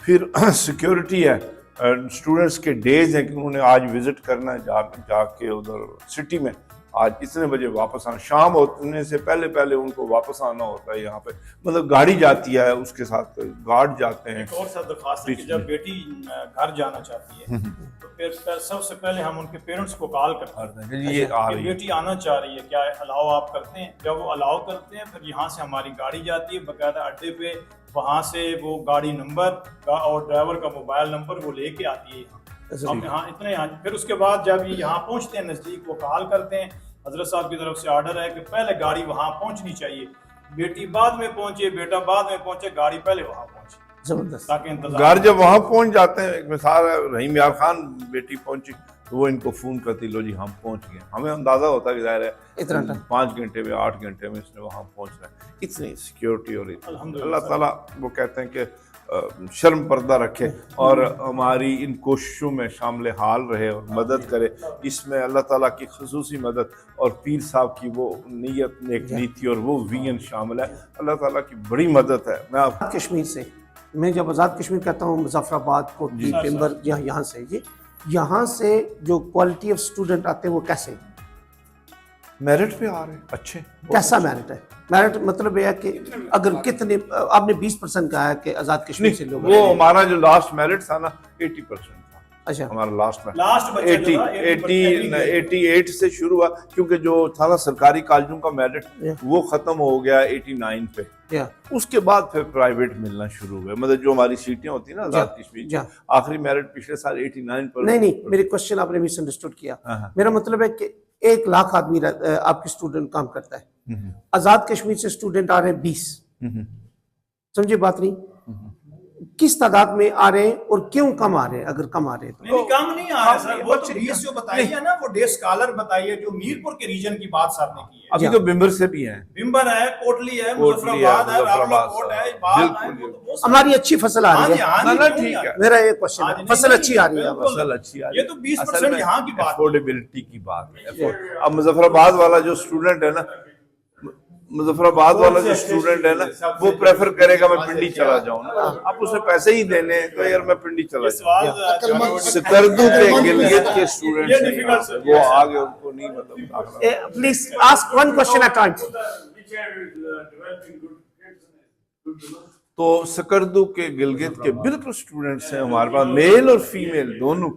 फिर सिक्योरिटी है, स्टूडेंट्स के डेज हैं कि उन्होंने आज विजिट करना है, जाके उधर सिटी में आज इतने बजे वापस आना, शाम होने से पहले पहले उनको वापस आना होता है यहाँ पे, मतलब गाड़ी जाती है, उसके साथ गार्ड जाते हैं। एक और सब दरख्वास्त है कि जब बेटी घर जाना चाहती है तो फिर सबसे पहले हम उनके पेरेंट्स को कॉल करते हैं ये आ रही है, बेटी आना चाह रही है, क्या अलाउ आप करते हैं? जब वो अलाउ करते हैं फिर यहाँ से हमारी गाड़ी जाती है बाकायदा अड्डे पे, वहाँ से वो गाड़ी नंबर और ड्राइवर का मोबाइल नंबर वो लेके आती है यहाँ। हम यहाँ इतने यहाँ फिर उसके बाद जब ये यहाँ पहुँचते हैं नज़दीक, वो कॉल करते हैं, हजरत साहब की तरफ से ऑर्डर है कि पहले गाड़ी वहाँ पहुँचनी चाहिए, बेटी बाद में पहुँचे, बेटा बाद में पहुँचे, गाड़ी पहले वहाँ पहुँचे, जबरदस्त। ताकि इंतजार। घर जब वहाँ पहुँच जाते हैं, एक मिसाल है रहीम यार खान बेटी पहुँची तो वो इनको फ़ोन करती, लो जी हम पहुँच गए, हमें अंदाज़ा होता है कि ज़ाहिर है इतना टाइम 5 घंटे में 8 घंटे में इसने वहाँ पहुँचना है। इतनी सिक्योरिटी और अल्लाह ताला वो कहते हैं कि शर्म पर्दा रखे और हमारी इन कोशिशों में शामिल हाल रहे और मदद करे। इसमें अल्लाह ताला की खुसूसी मदद और पीर साहब की वो नीयत, नेक नीति और वो विजन शामिल है, अल्लाह ताला की बड़ी मदद है। मैं आप कश्मीर से, मैं जब आज़ाद कश्मीर कहता हूँ मुजफ्फराबाद, कोटली, पिंबर, यहाँ से, ये यहाँ से जो क्वालिटी ऑफ स्टूडेंट आते हैं वो कैसे, मेरिट पे आ रहे हैं, अच्छे कैसा मेरिट है? मेरिट मतलब यह है कि अगर कितने, आपने 20% कहा है कि आज़ाद कश्मीर से लोग, वो हमारा जो लास्ट मेरिट था ना 80% था। अच्छा, हमारा लास्ट में लास्ट 88 से शुरू हुआ, क्योंकि जो था ना सरकारी कॉलेजों का मेरिट वो खत्म हो गया 89 पे, उसके बाद फिर प्राइवेट मिलना शुरू हुए, मतलब जो हमारी सीटें होती है ना आज़ाद कश्मीर, आखिरी मेरिट पिछले साल 89 पर। नहीं, मेरी क्वेश्चन आपने मिसअंडरस्टूड किया। मेरा मतलब है कि 1 लाख आदमी आपके स्टूडेंट काम करता है, आज़ाद कश्मीर से स्टूडेंट आ रहे हैं 20, समझे बात नहीं? किस तादाद में आ रहे हैं और क्यों कम आ रहे हैं? अगर कम आ रहे हैं नहीं, कम नहीं आ रहा सर, वो तो 20 जो बताइए है ना, वो डे स्कॉलर बताइए, जो मीरपुर के रीजन की बात साहब ने की है। अभी तो बिम्बर से भी हैं, बिम्बर है, कोटली है, मुजफ्फराबाद है, रावलकोट है, बाल है, हमारी अच्छी फसल आ रही है। ठीक है, मेरा ये क्वेश्चन है, फसल अच्छी आ रही है, फसल अच्छी आ रही है, ये तो 20% यहाँ की बात, अफोर्डेबिलिटी की बात है। अब मुजफ्फराबाद वाला जो स्टूडेंट है ना, मुजफ्फराबाद वाला जो स्टूडेंट है ना, वो प्रेफर करेगा मैं पिंडी चला जाऊं ना, आप उसे पैसे ही देने हैं तो यार मैं पिंडी चला जाऊं। सकर्दू के गिलगित के स्टूडेंट्स वो आगे उनको नहीं मतलब। Please ask one question at time. तो सकर्दू के गिलगित के बिल्कुल स्टूडेंट्स हैं हमारे पास, मेल और फीमेल दोनों,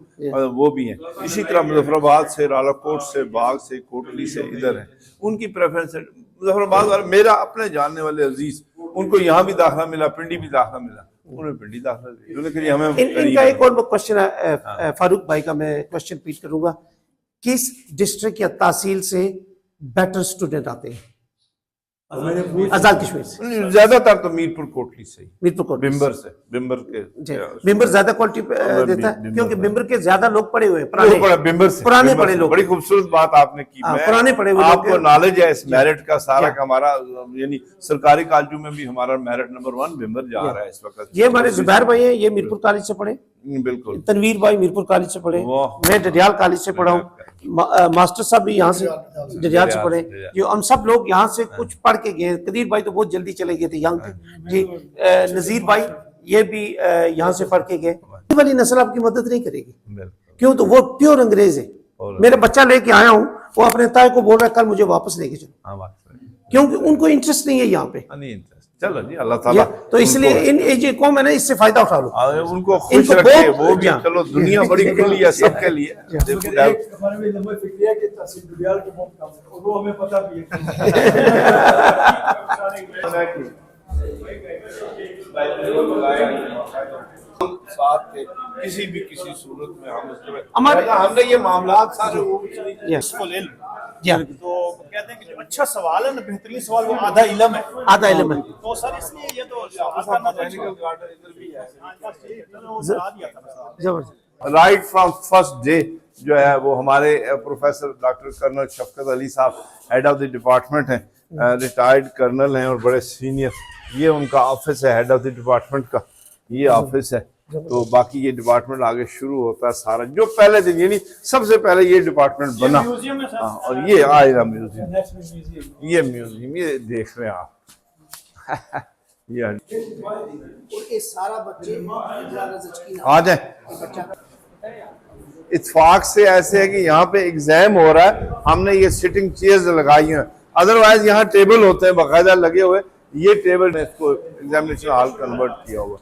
वो भी हैं। इसी तरह मुजफ्फराबाद से, रालाकोट से, बाग से, कोटली से इधर हैं, उनकी प्रेफरेंस है मुजफ्फराबाद वाले। मेरा अपने जानने वाले अजीज, उनको यहाँ भी दाखिला मिला, पिंडी भी दाखिला मिला, उन्हें पिंडी दाखिला हमें। इनका एक और क्वेश्चन है, फारूक भाई का मैं क्वेश्चन रिपीट करूंगा, किस डिस्ट्रिक्ट या तहसील से बेटर स्टूडेंट आते हैं? आजाद कश्मीर से, ज्यादातर तो मीरपुर कोटली से ही, मीरपुर कोटली बिम्बर से, बिम्बर के जी। बिम्बर ज्यादा क्वालिटी देता है क्योंकि बिम्बर के ज्यादा लोग पढ़े हुए हैं, बिम्बर से, पुराने बिम्बर पढ़े से। लोग। बड़ी खूबसूरत बात आपने की। हाँ, मैं- पुराने पढ़े हुए लोग आपको हैं। नॉलेज है इस मेरिट का सारा का हमारा, यानी सरकारी कॉलेजों में भी हमारा मेरिट नंबर 1 बिम्बर जा रहा है इस वक्त। ये हमारे जुबैर भाई हैं, ये मीरपुर कॉलेज से पढ़े, बिल्कुल। तनवीर भाई मीरपुर कॉलेज से पढ़े, वाह। मैं डडियाल कॉलेज से पढ़ा हूँ, मास्टर साहब भी यहाँ से डडियाल से पढ़े। जो हम सब लोग यहाँ से कुछ पढ़ के गए। कदीर भाई तो बहुत जल्दी चले गए थे, यंग थे जी। नजीर भाई ये भी यहाँ से पढ़ के गए। ये वाली नस्ल आपकी मदद नहीं करेगी, क्यों? तो वो प्योर अंग्रेज है। मेरा बच्चा लेके आया हूँ, वो अपने ताए को बोल रहा है कल मुझे वापस लेके चलो, क्योंकि उनको इंटरेस्ट नहीं है यहाँ पे। चलो जी, अल्लाह ताला तो इसलिए इन एज को मैंने इससे फायदा उठा लो, उनको खुश इनको रखे। बहुत- वो भी चलो, दुनिया बड़ी खुली है सबके लिए। हमारे में लंबा फिक्रिया के तहसील डुडियाल के बहुत काम है, और वो हमें पता भी साथ थे किसी भी किसी सूरत में हम हमारे- हमने ये मामला सारे वो यस तो कहते हैं कि जो अच्छा सवाल है ना, बेहतरीन सवाल, वो आधा इल्म है। आधा इल्म है। तो सर इसलिए ये तो बोटैनिकल गार्डन इधर भी है। जबरदस्त। राइट फ्रॉम फर्स्ट डे जो है वो हमारे प्रोफेसर डॉक्टर कर्नल शफकत अली साहब हेड ऑफ द डिपार्टमेंट हैं, रिटायर्ड कर्नल हैं और बड़े सीनियर। ये उनका ऑफिस है, हेड ऑफ द डिपार्टमेंट का ये ऑफिस है। तो बाकी ये डिपार्टमेंट आगे शुरू होता है सारा, जो पहले दिन यानी सबसे पहले ये डिपार्टमेंट बना। म्यूजियम है सर। हाँ, और ये आएगा म्यूजियम, ये म्यूजियम ये देख रहे हैं आप। ये और ये सारा बच्चे आ जाए। इत्फाक से ऐसे है कि यहाँ पे एग्जाम हो रहा है, हमने ये सिटिंग चेयर्स लगाई हैं, अदरवाइज यहाँ टेबल होते हैं बाकायदा लगे हुए। ये टेबल ने इसको एग्जामिनेशन हॉल कन्वर्ट किया हुआ।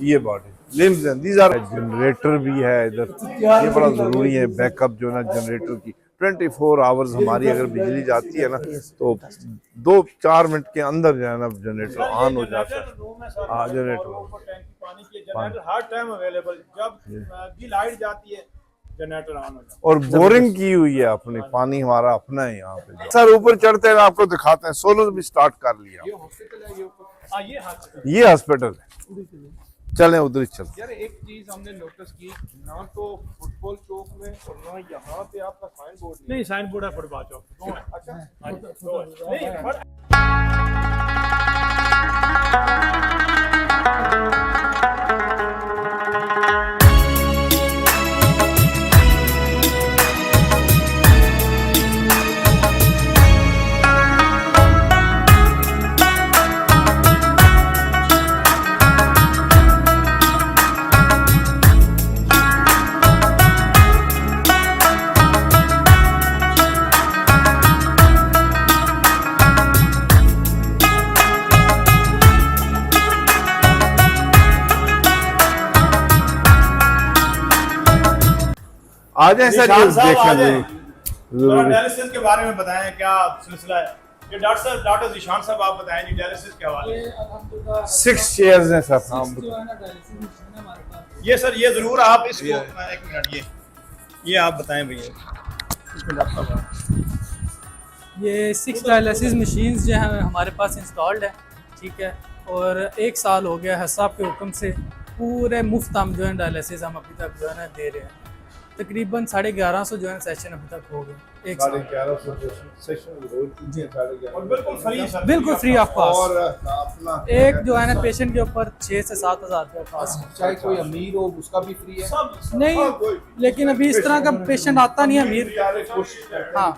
ये बॉडी लिम्स हैं, दीज आर जनरेटर भी है इधर, ये बड़ा जरूरी है बैकअप जो ना जनरेटर की। 24 आवर्स हमारी अगर बिजली जाती है ना तो 2-4 मिनट के अंदर जो है ना जनरेटर ऑन हो जाता है। हाँ, जनरेटर हर टाइम अवेलेबल, जब भी लाइट जाती है जनरेटर ऑन हो जाता है। और बोरिंग की हुई है अपनी, पानी हमारा अपना है यहाँ पे। सर ऊपर चढ़ते हैं, आपको दिखाते हैं। सोलर भी स्टार्ट कर लिया। ये हॉस्पिटल है, चलें उधर ही चलते। यार एक चीज हमने नोटिस की, ना तो फुटबॉल चौक में और ना यहाँ पे आपका साइन बोर्ड नहीं, साइन बोर्ड है फुटबॉल चौक। अच्छा नहीं, आ जाए सर, ये देखें जरूर। डायलिसिस के बारे में बताएं, क्या सिलसिला है? ये डॉक्टर जिशान साहब आप बताएं जी, डायलिसिस के हवाले। 6 चेयर्स हैं सर। हाँ, ये सर, ये जरूर आप इसको एक मिनट, ये आप बताएं भैया। ये 6 डायलिसिस मशीन्स जो हैं हमारे पास इंस्टॉल्ड है, ठीक है। और 1 साल हो गया है साहब के हुक्म से पूरे मुफ्त हम जो है डायलिसिस हम अभी तक जो है ना दे रहे हैं। तकरीबन 1150 जो है सेशन अभी तक हो गए। 1150 सेशन बिल्कुल फ्री ऑफ कॉस्ट। एक जो है ना पेशेंट के ऊपर 6 से 7 हज़ार रुपये कॉस्ट। चाहे कोई अमीर हो उसका भी फ्री है? नहीं, लेकिन अभी इस तरह का पेशेंट आता नहीं है अमीर। हाँ,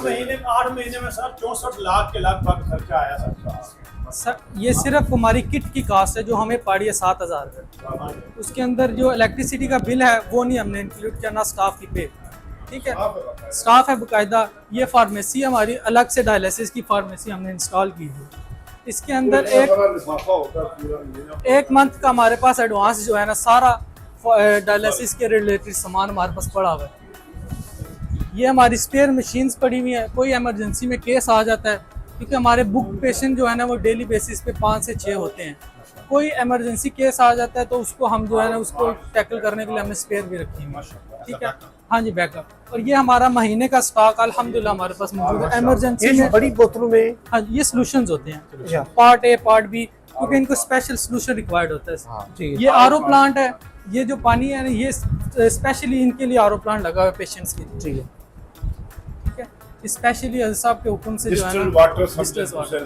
लेकिन आठ महीने में सर 64 लाख के लगभग खर्चा आया सर। ये सिर्फ हमारी किट की कास्ट है जो हमें पड़ी है 7,000 रुपये। उसके अंदर जो इलेक्ट्रिसिटी का बिल है वो नहीं हमने इंक्लूड किया, ना स्टाफ की पे। ठीक है, स्टाफ है बाकायदा। ये फार्मेसी हमारी अलग से डायलिसिस की फार्मेसी हमने इंस्टॉल की है। इसके अंदर एक मंथ का हमारे पास एडवांस जो है ना सारा डायलिसिस के रिलेटेड सामान हमारे पास पड़ा हुआ है। ये हमारी स्पेयर मशीन्स पड़ी हुई है, कोई इमरजेंसी में केस आ जाता है, क्योंकि हमारे बुक पेशेंट जो है ना वो डेली बेसिस पे 5 से 6 होते हैं। कोई इमरजेंसी केस आ जाता है तो उसको हम जो है ना उसको टैकल करने के लिए हमने स्पेयर भी रखी है, ठीक है। हाँ जी, बैकअप। और ये हमारा महीने का स्टॉक अल्हम्दुलिल्लाह हमारे पास मौजूद है। इमरजेंसी में बड़ी बोतलों में हाँ ये सॉल्यूशंस होते हैं, पार्ट ए पार्ट बी, क्योंकि इनको स्पेशल सॉल्यूशन रिक्वायर्ड होता है। ये आरओ प्लांट है, ये जो पानी है ना ये स्पेशली इनके लिए आरओ प्लांट लगा हुआ है पेशेंट्स के लिए, ठीक है। स्पेशली हज़रत साहब के हुक्म से जो है ना वाटर डिस्टिल्ड वाटर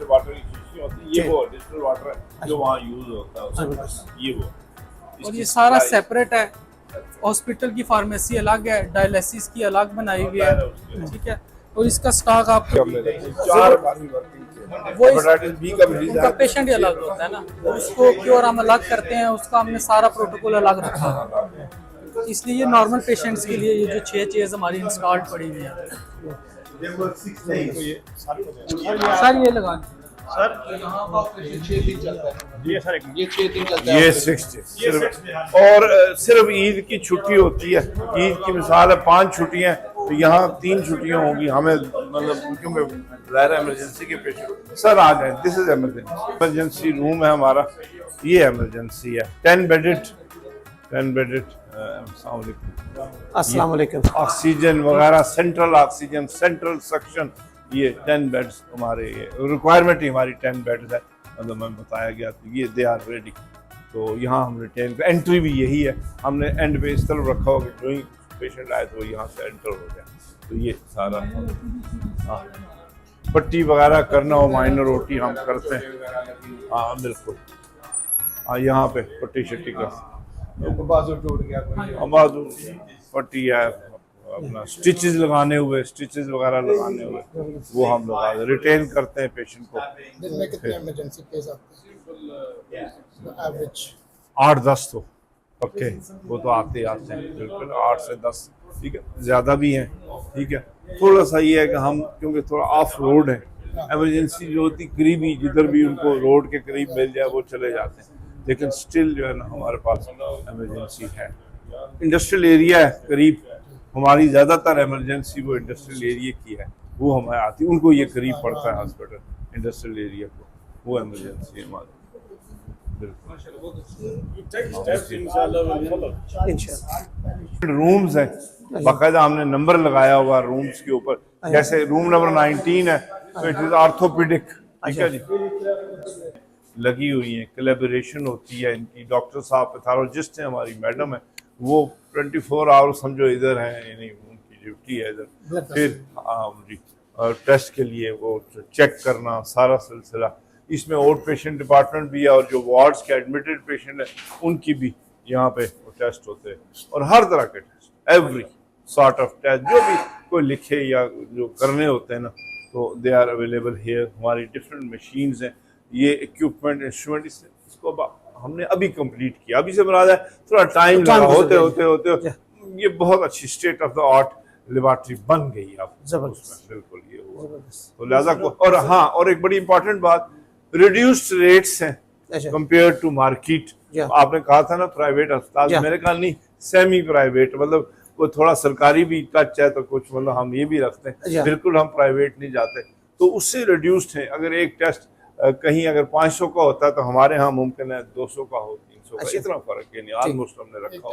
वाटर की शीशी होती है, ये वो डिस्टिल्ड वाटर है जो वहाँ यूज होता है, ये वो। और ये सारा सेपरेट है। हॉस्पिटल की फार्मेसी अलग है, डायलिसिस की अलग बनाई हुई है, ठीक है। और इसका स्टॉक आप वो उनका पेशेंट ही अलग होता है ना, उसको क्योर हम अलग करते हैं, उसका हमने सारा प्रोटोकॉल अलग रखा है। इसलिए ये नॉर्मल पेशेंट्स के लिए ये जो 6 चेयर्स हमारी इंस्टॉल्ड पड़ी हुई है सर, ये लगा ये 6 और सिर्फ ईद की छुट्टी होती है। ईद की मिसाल है 5 छुट्टियां, तो यहाँ 3 छुट्टियां होंगी हमें, मतलब क्योंकि ज़ाहिर इमरजेंसी के पेशेंट सर आ जाए। दिस इज इमरजेंसी रूम है हमारा, ये इमरजेंसी है 10 बेडेड। अस्सलाम वालेकुम। ऑक्सीजन वगैरह, सेंट्रल ऑक्सीजन, सेंट्रल सक्शन, ये 10 बेड्स हमारे, ये रिक्वायरमेंट ही हमारी 10 बेड्स है, मतलब मैं बताया गया तो ये दे आर रेडी। तो यहाँ हम रिटेन एंट्री भी यही है, हमने एंड पे इस तरफ रखा होगा, जो ही पेशेंट आए तो यहाँ से एंटर हो जाए। तो ये सारा हाँ, पट्टी वगैरह करना हो, माइनर ओटी हम करते हैं। हाँ बिल्कुल, हाँ यहाँ पे पट्टी शट्टी कर बाजू टूट गया, बाजू पट्टी है, अपना स्टिचेस लगाने हुए, स्टिचेस वगैरह लगाने हुए, वो हम लोग रिटेन करते हैं पेशेंट को। दिन में कितने इमरजेंसी केस आते हैं एवरेज? 8-10 तो पक्के, वो तो आते हैं बिल्कुल 8 से 10, ठीक है। ज़्यादा भी हैं, ठीक है। थोड़ा सा ये है कि हम क्योंकि थोड़ा ऑफ रोड है, इमरजेंसी जो होती करीबी जिधर भी उनको रोड के करीब मिल जाए वो चले जाते हैं, लेकिन स्टिल जो है ना हमारे पास इमरजेंसी है। इंडस्ट्रियल एरिया है करीब, हमारी ज़्यादातर इमरजेंसी वो इंडस्ट्रियल एरिया की है, वो हमें आती, उनको ये करीब पड़ता है हॉस्पिटल इंडस्ट्रियल एरिया को, वो इमरजेंसी है हमारी। रूम्स हैं, बाकायदा हमने नंबर लगाया हुआ रूम्स के ऊपर, जैसे रूम नंबर 19 है तो इट इज ऑर्थोपेडिक, ठीक है जी। लगी हुई है, कोलैबोरेशन होती है इनकी, डॉक्टर साहब पैथोलॉजिस्ट हैं, हमारी मैडम है, वो 24 आवर समझो इधर हैं, यानी उनकी ड्यूटी है इधर। फिर जी टेस्ट के लिए वो चेक करना सारा सिलसिला, इसमें आउट पेशेंट डिपार्टमेंट भी है, और जो वार्ड्स के एडमिटेड पेशेंट है उनकी भी यहाँ पे वो टेस्ट होते हैं, और हर तरह के test, every sort of test जो भी कोई लिखे या जो करने होते हैं ना, तो दे आर अवेलेबल हेयर। हमारी डिफरेंट मशीन्स हैं, ये इक्विपमेंट इंस्ट्रूमेंट इसको हमने अभी कंप्लीट किया, अभी से बना थोड़ा टाइम लगा, होते ये बहुत अच्छी state of the art laboratory बन गई अब बिल्कुल ये हुआ। तो लिहाजा को, और हाँ, और एक बड़ी इंपॉर्टेंट बात, रिड्यूस्ड रेट्स हैं कंपेयर टू मार्केट। आपने कहा था ना प्राइवेट अस्पताल, मेरे ख्याल नहीं, सेमी प्राइवेट, मतलब वो थोड़ा सरकारी भी टच है तो कुछ, मतलब हम ये भी रखते हैं, बिल्कुल हम प्राइवेट नहीं जाते, तो उससे रिड्यूस्ड है। अगर एक टेस्ट कहीं अगर 500 का होता है तो हमारे यहाँ मुमकिन है 200 का हो, 300 का, इतना फर्क है नहीं, ऑलमोस्ट हमने रखा।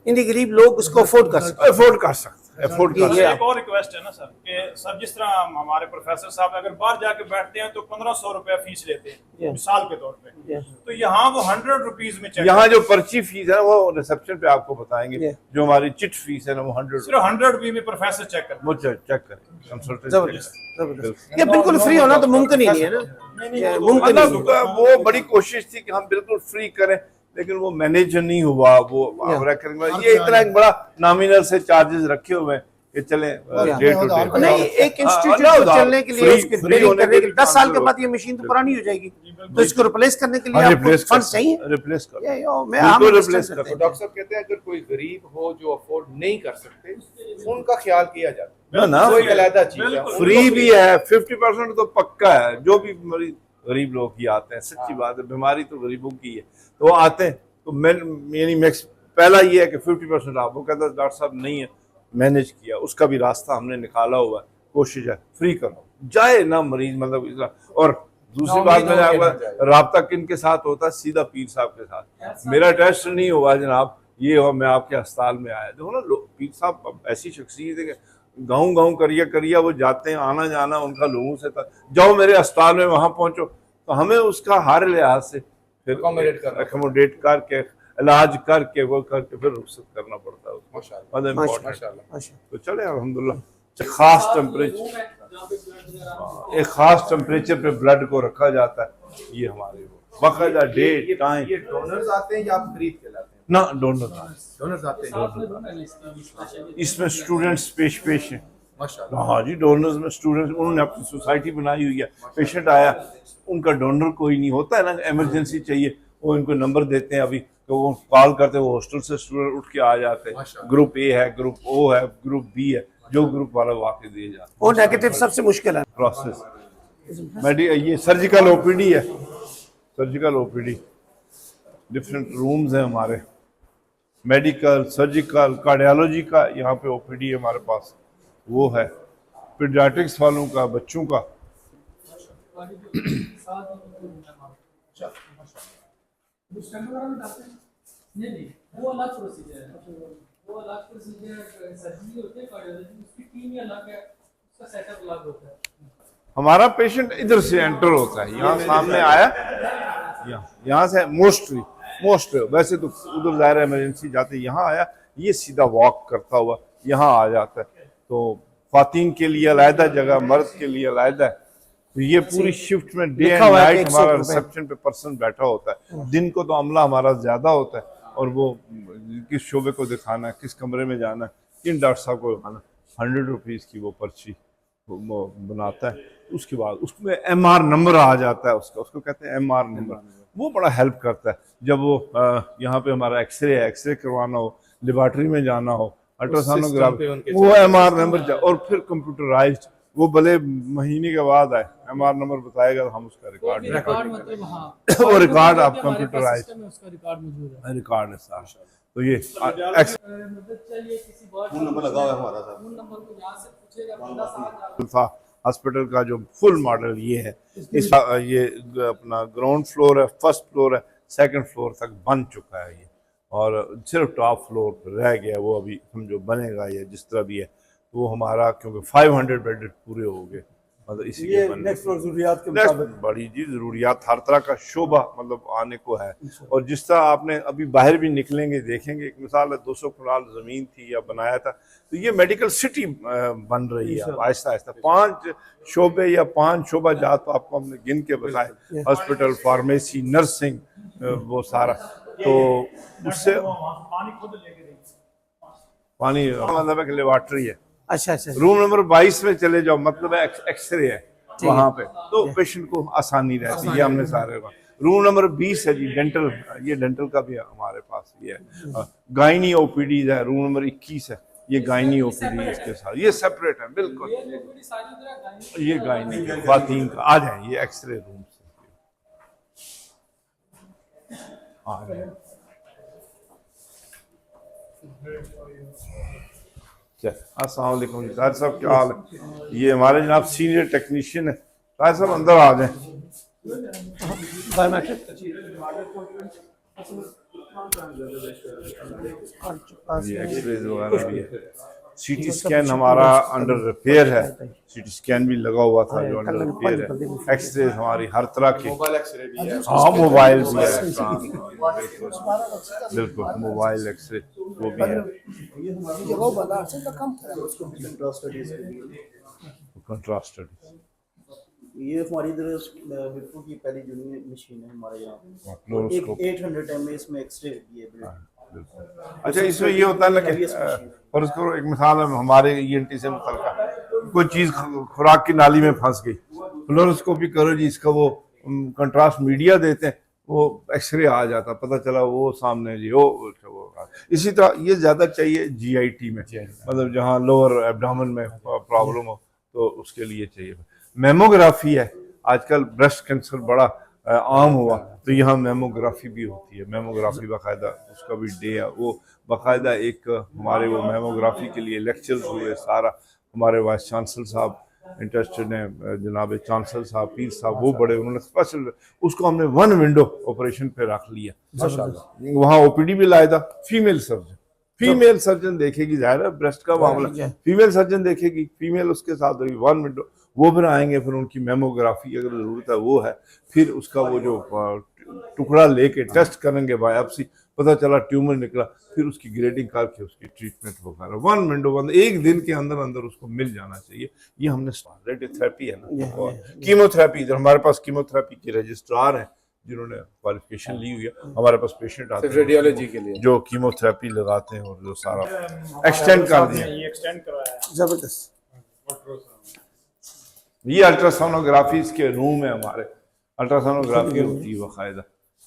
इंडिया गरीब लोग उसको अफोर्ड कर सकते हैं। एक और रिक्वेस्ट है ना सर, कि सर जिस तरह हमारे प्रोफेसर साहब अगर बाहर जाके बैठते हैं तो 1500 रुपया फीस लेते हैं मिसाल के तौर पे, तो यहाँ वो 100 रुपीज में, यहाँ जो पर्ची फीस है वो रिसेप्शन पे आपको बताएंगे, जो हमारी चिट फीस है ना वो 100 रुपये में प्रोफेसर चेक करें, ये बिल्कुल फ्री होना तो मुमकिन ही नहीं है ना। वो बड़ी कोशिश थी कि हम बिल्कुल फ्री करें, लेकिन वो मैनेज नहीं हुआ। वो ये इतना एक बड़ा नॉमिनल से चार्जेस रखे हुए हैं कि चले नहीं, एक इंस्टीट्यूट को चलने के लिए, उसके ट्रेनिंग करने के लिए 10 साल के बाद ये मशीन तो पुरानी हो जाएगी, तो इसको रिप्लेस करने के लिए आपको फंड्स चाहिए, रिप्लेस करो। मैं आप डॉक्टर साहब कहते हैं अगर कोई गरीब हो जो अफोर्ड नहीं कर सकते, उनका ख्याल किया जाता है ना, कोई अलग चीज है, फ्री भी है, 50% तो पक्का है। जो भी गरीब लोग ही आते हैं, सच्ची बात है, बीमारी तो गरीबों की है, तो वो आते हैं, तो यानी मैक्स पहला ये है कि 50% आप, वो कहता है डॉक्टर साहब नहीं है, मैनेज किया, उसका भी रास्ता हमने निकाला हुआ है, कोशिश है फ्री करो, जाए ना मरीज, मतलब और दूसरी बात मैंने आपका राब्ता किन के साथ होता है, सीधा पीर साहब के साथ। मेरा टेस्ट नहीं हुआ जनाब, ये हो मैं आपके अस्पताल में आया, देखो ना पीर साहब ऐसी शख्सियत है कि गाँव गाँव करिया वो जाते हैं, आना जाना उनका लोगों से था। जाओ मेरे अस्पताल में, वहाँ पहुँचो तो हमें उसका हर लिहाज से फिर अकोमोडेट करके इलाज करके वो करके फिर रुखसत करना पड़ता है। तो चले अल्हम्दुलिल्लाह। खास टेम्परेचर, एक खास टेम्परेचर पे ब्लड को रखा जाता है, ये हमारे बाकायदा डेट टाइम। ये डोनर्स आते हैं या आप खरीद के लाते हैं? ना डोनर्स आते हैं। इसमें स्टूडेंट्स पेश हैं। माशाल्लाह। हाँ जी, डोनर्स में स्टूडेंट्स, उन्होंने अपनी सोसाइटी बनाई हुई है। पेशेंट आया, उनका डोनर कोई नहीं होता है ना, इमरजेंसी चाहिए, वो इनको नंबर देते हैं, अभी तो वो कॉल करते हैं, वो हॉस्टल से स्टूडेंट उठ के आ जाते हैं। ग्रुप ए है, ग्रुप ओ है, ग्रुप बी है, जो ग्रुप वाला वाके दिए जाते हैं। वो नेगेटिव सबसे मुश्किल है प्रोसेस। ये सर्जिकल ओपीडी है, सर्जिकल ओपीडी, डिफरेंट रूम्स हैं हमारे, मेडिकल, सर्जिकल, कार्डियोलॉजी का यहाँ पे ओपीडी हमारे पास वो है, पीडियाट्रिक्स वालों का, बच्चों का। वो अलग प्रोसीजर है, वो अलग प्रोसीजर सर्जरी होती है, कार्डियोलॉजी उसकी टीम ही अलग है, उसका सेटअप अलग होता है। हमारा पेशेंट इधर से एंटर होता है, यहाँ सामने आया, यहाँ से मोस्ट वैसे तो उधर दायरा इमरजेंसी जाते, यहाँ आया, ये सीधा वॉक करता हुआ यहाँ आ जाता है। तो ख्वातीन के लिए अलहदा जगह, मर्द के लिए अलहदा है। तो ये पूरी शिफ्ट में डे एंड नाइट हमारा रिसेप्शन पे पर्सन बैठा होता है। दिन को तो अमला हमारा ज्यादा होता है, और वो किस शोबे को दिखाना है, किस कमरे में जाना है, किन डॉक्टर साहब को दिखाना, 100 रुपीज़ की वो पर्ची वो बनाता है। उसके बाद उसमें MR नंबर आ जाता है, उसको कहते हैं MR नंबर। वो बड़ा हेल्प करता है जब वो यहाँ पे हमारा एक्सरे करवाना हो, लेबॉर्ट्री में जाना हो, अल्ट्रासोनोग्राफी, वो MR नंबर और फिर कंप्यूटराइज्ड, वो भले महीने के बाद आए, MR नंबर बताएगा तो हम उसका रिकॉर्ड मतलब वो रिकॉर्ड आप कंप्यूटराइज्ड रिकॉर्ड मौजूद है, रिकॉर्ड है सारा। तो ये मदद चाहिए किसी बात नंबर लगा हुआ है हमारा साहब, फोन नंबर को यहाँ से पूछेगा बंदा हॉस्पिटल का जो फुल मॉडल ये है। इस ये अपना ग्राउंड फ्लोर है, फर्स्ट फ्लोर है, सेकंड फ्लोर तक बन चुका है ये, और सिर्फ टॉप फ्लोर पर रह गया, वो अभी समझो बनेगा ये जिस तरह भी है। तो वो हमारा क्योंकि 500 बेड पूरे हो गए, मतलब इसी के नेक्स्ट फ्लोर ज़रूरियात के मुताबिक बड़ी जी ज़रूरियात हर तरह का शोबा मतलब आने को है। और जिस तरह आपने अभी बाहर भी निकलेंगे देखेंगे, एक मिसाल है 200 कनाल ज़मीन थी या बनाया था, तो ये मेडिकल सिटी बन रही है आहिस्ता आहिस्ता। 5 शोबे या 5 शोबा जात तो आपको हमने गिन के बताए, हॉस्पिटल, फार्मेसी, नर्सिंग, वो सारा। तो उससे पानी मतलब लेबॉर्ट्री है। अच्छा, रूम नंबर 22 में चले जाओ, मतलब एक्सरे है वहाँ पे, तो पेशेंट को आसानी रहती है। ये हमने सारे रूम नंबर 20 है जी, डेंटल, ये डेंटल का भी हमारे पास ये है। गायनी ओपीडी है, रूम नंबर 21 है, ये गायनी ओपीडी है, इसके साथ ये सेपरेट है बिल्कुल। ये गायनी ख्वातीन का आ जाए, ये एक्सरे रूम से आ जाए। अस्सलाम वालेकुम जी, ताहिर साहब क्या हाल है? ये हमारे जनाब सीनियर टेक्नीशियन है, ताहिर साहब अंदर आ जाएं। ये एक्सरे वगैरह भी है। CT स्कैन हमारा अंडर रिपेयर है, CT स्कैन भी लगा हुआ था जो अंडर रिपेयर है। एक्सरे हमारी हर तरह की, मोबाइल एक्सरे भी है, हाँ मोबाइल भी है, बिल्कुल मोबाइल एक्सरे वो भी है। कंट्रास्ट स्टडी ये हमारी इधर विप्रो की पहली जूनियर मशीन है हमारे यहाँ, 800 mAh में एक्सरे होती है। अच्छा, इसमें ये होता है ना कि फर्ज करो एक मिसाल है, हमारे ENT से मुतल्लिक़ कोई चीज़ खुराक की नाली में फंस गई, फ्लोरोस्कोपी करो जी, इसका वो कंट्रास्ट मीडिया देते हैं, वो एक्सरे आ जाता, पता चला वो सामने जी वो। इसी तरह ये ज़्यादा चाहिए GIT में, मतलब जहाँ लोअर एब्डोमेन में प्रॉब्लम हो तो उसके लिए चाहिए। मेमोग्राफी है, आजकल ब्रेस्ट कैंसर बड़ा आम हुआ, तो यहाँ मेमोग्राफी भी होती है। मेमोग्राफी बाकायदा उसका भी डे है, वो बाकायदा एक हमारे वो मेमोग्राफी के लिए लेक्चर्स हुए, सारा हमारे वाइस चांसलर साहब इंटरेस्टेड हैं जनाब चांसलर साहब, पीर साहब, वो बड़े, उन्होंने स्पेशल उसको हमने 1 विंडो ऑपरेशन पे रख लिया। वहाँ ओपीडी भी लाया था, फीमेल सर्जन देखेगी, जाहिर है ब्रेस्ट का मामला, फीमेल सर्जन देखेगी, फीमेल उसके साथ 1 विंडो, वो फिर आएंगे, फिर उनकी मेमोग्राफी अगर ज़रूरत है वो है, फिर उसका वो जो टुकड़ा लेके टेस्ट करेंगे बायोप्सी, पता चला ट्यूमर निकला, फिर उसकी ग्रेडिंग करके उसकी ट्रीटमेंट वगैरह 1 विंडो बंद, 1 दिन के अंदर अंदर उसको मिल जाना चाहिए। ये हमने रेडियोथेरेपी है ना, और कीमोथेरेपी, इधर हमारे पास कीमोथेरेपी के रजिस्ट्रार हैं जिन्होंने क्वालिफिकेशन ली हुई है। हमारे पास पेशेंट आते हैं रेडियोलॉजी के लिए जो कीमोथेरेपी लगाते हैं और जो सारा एक्सटेंड कर दिया, एक्सटेंड करवाया जबरदस्त। ये अल्ट्रासोनोग्राफी के रूम है हमारे, अल्ट्रासोनोग्राफी होती है बाकायदा,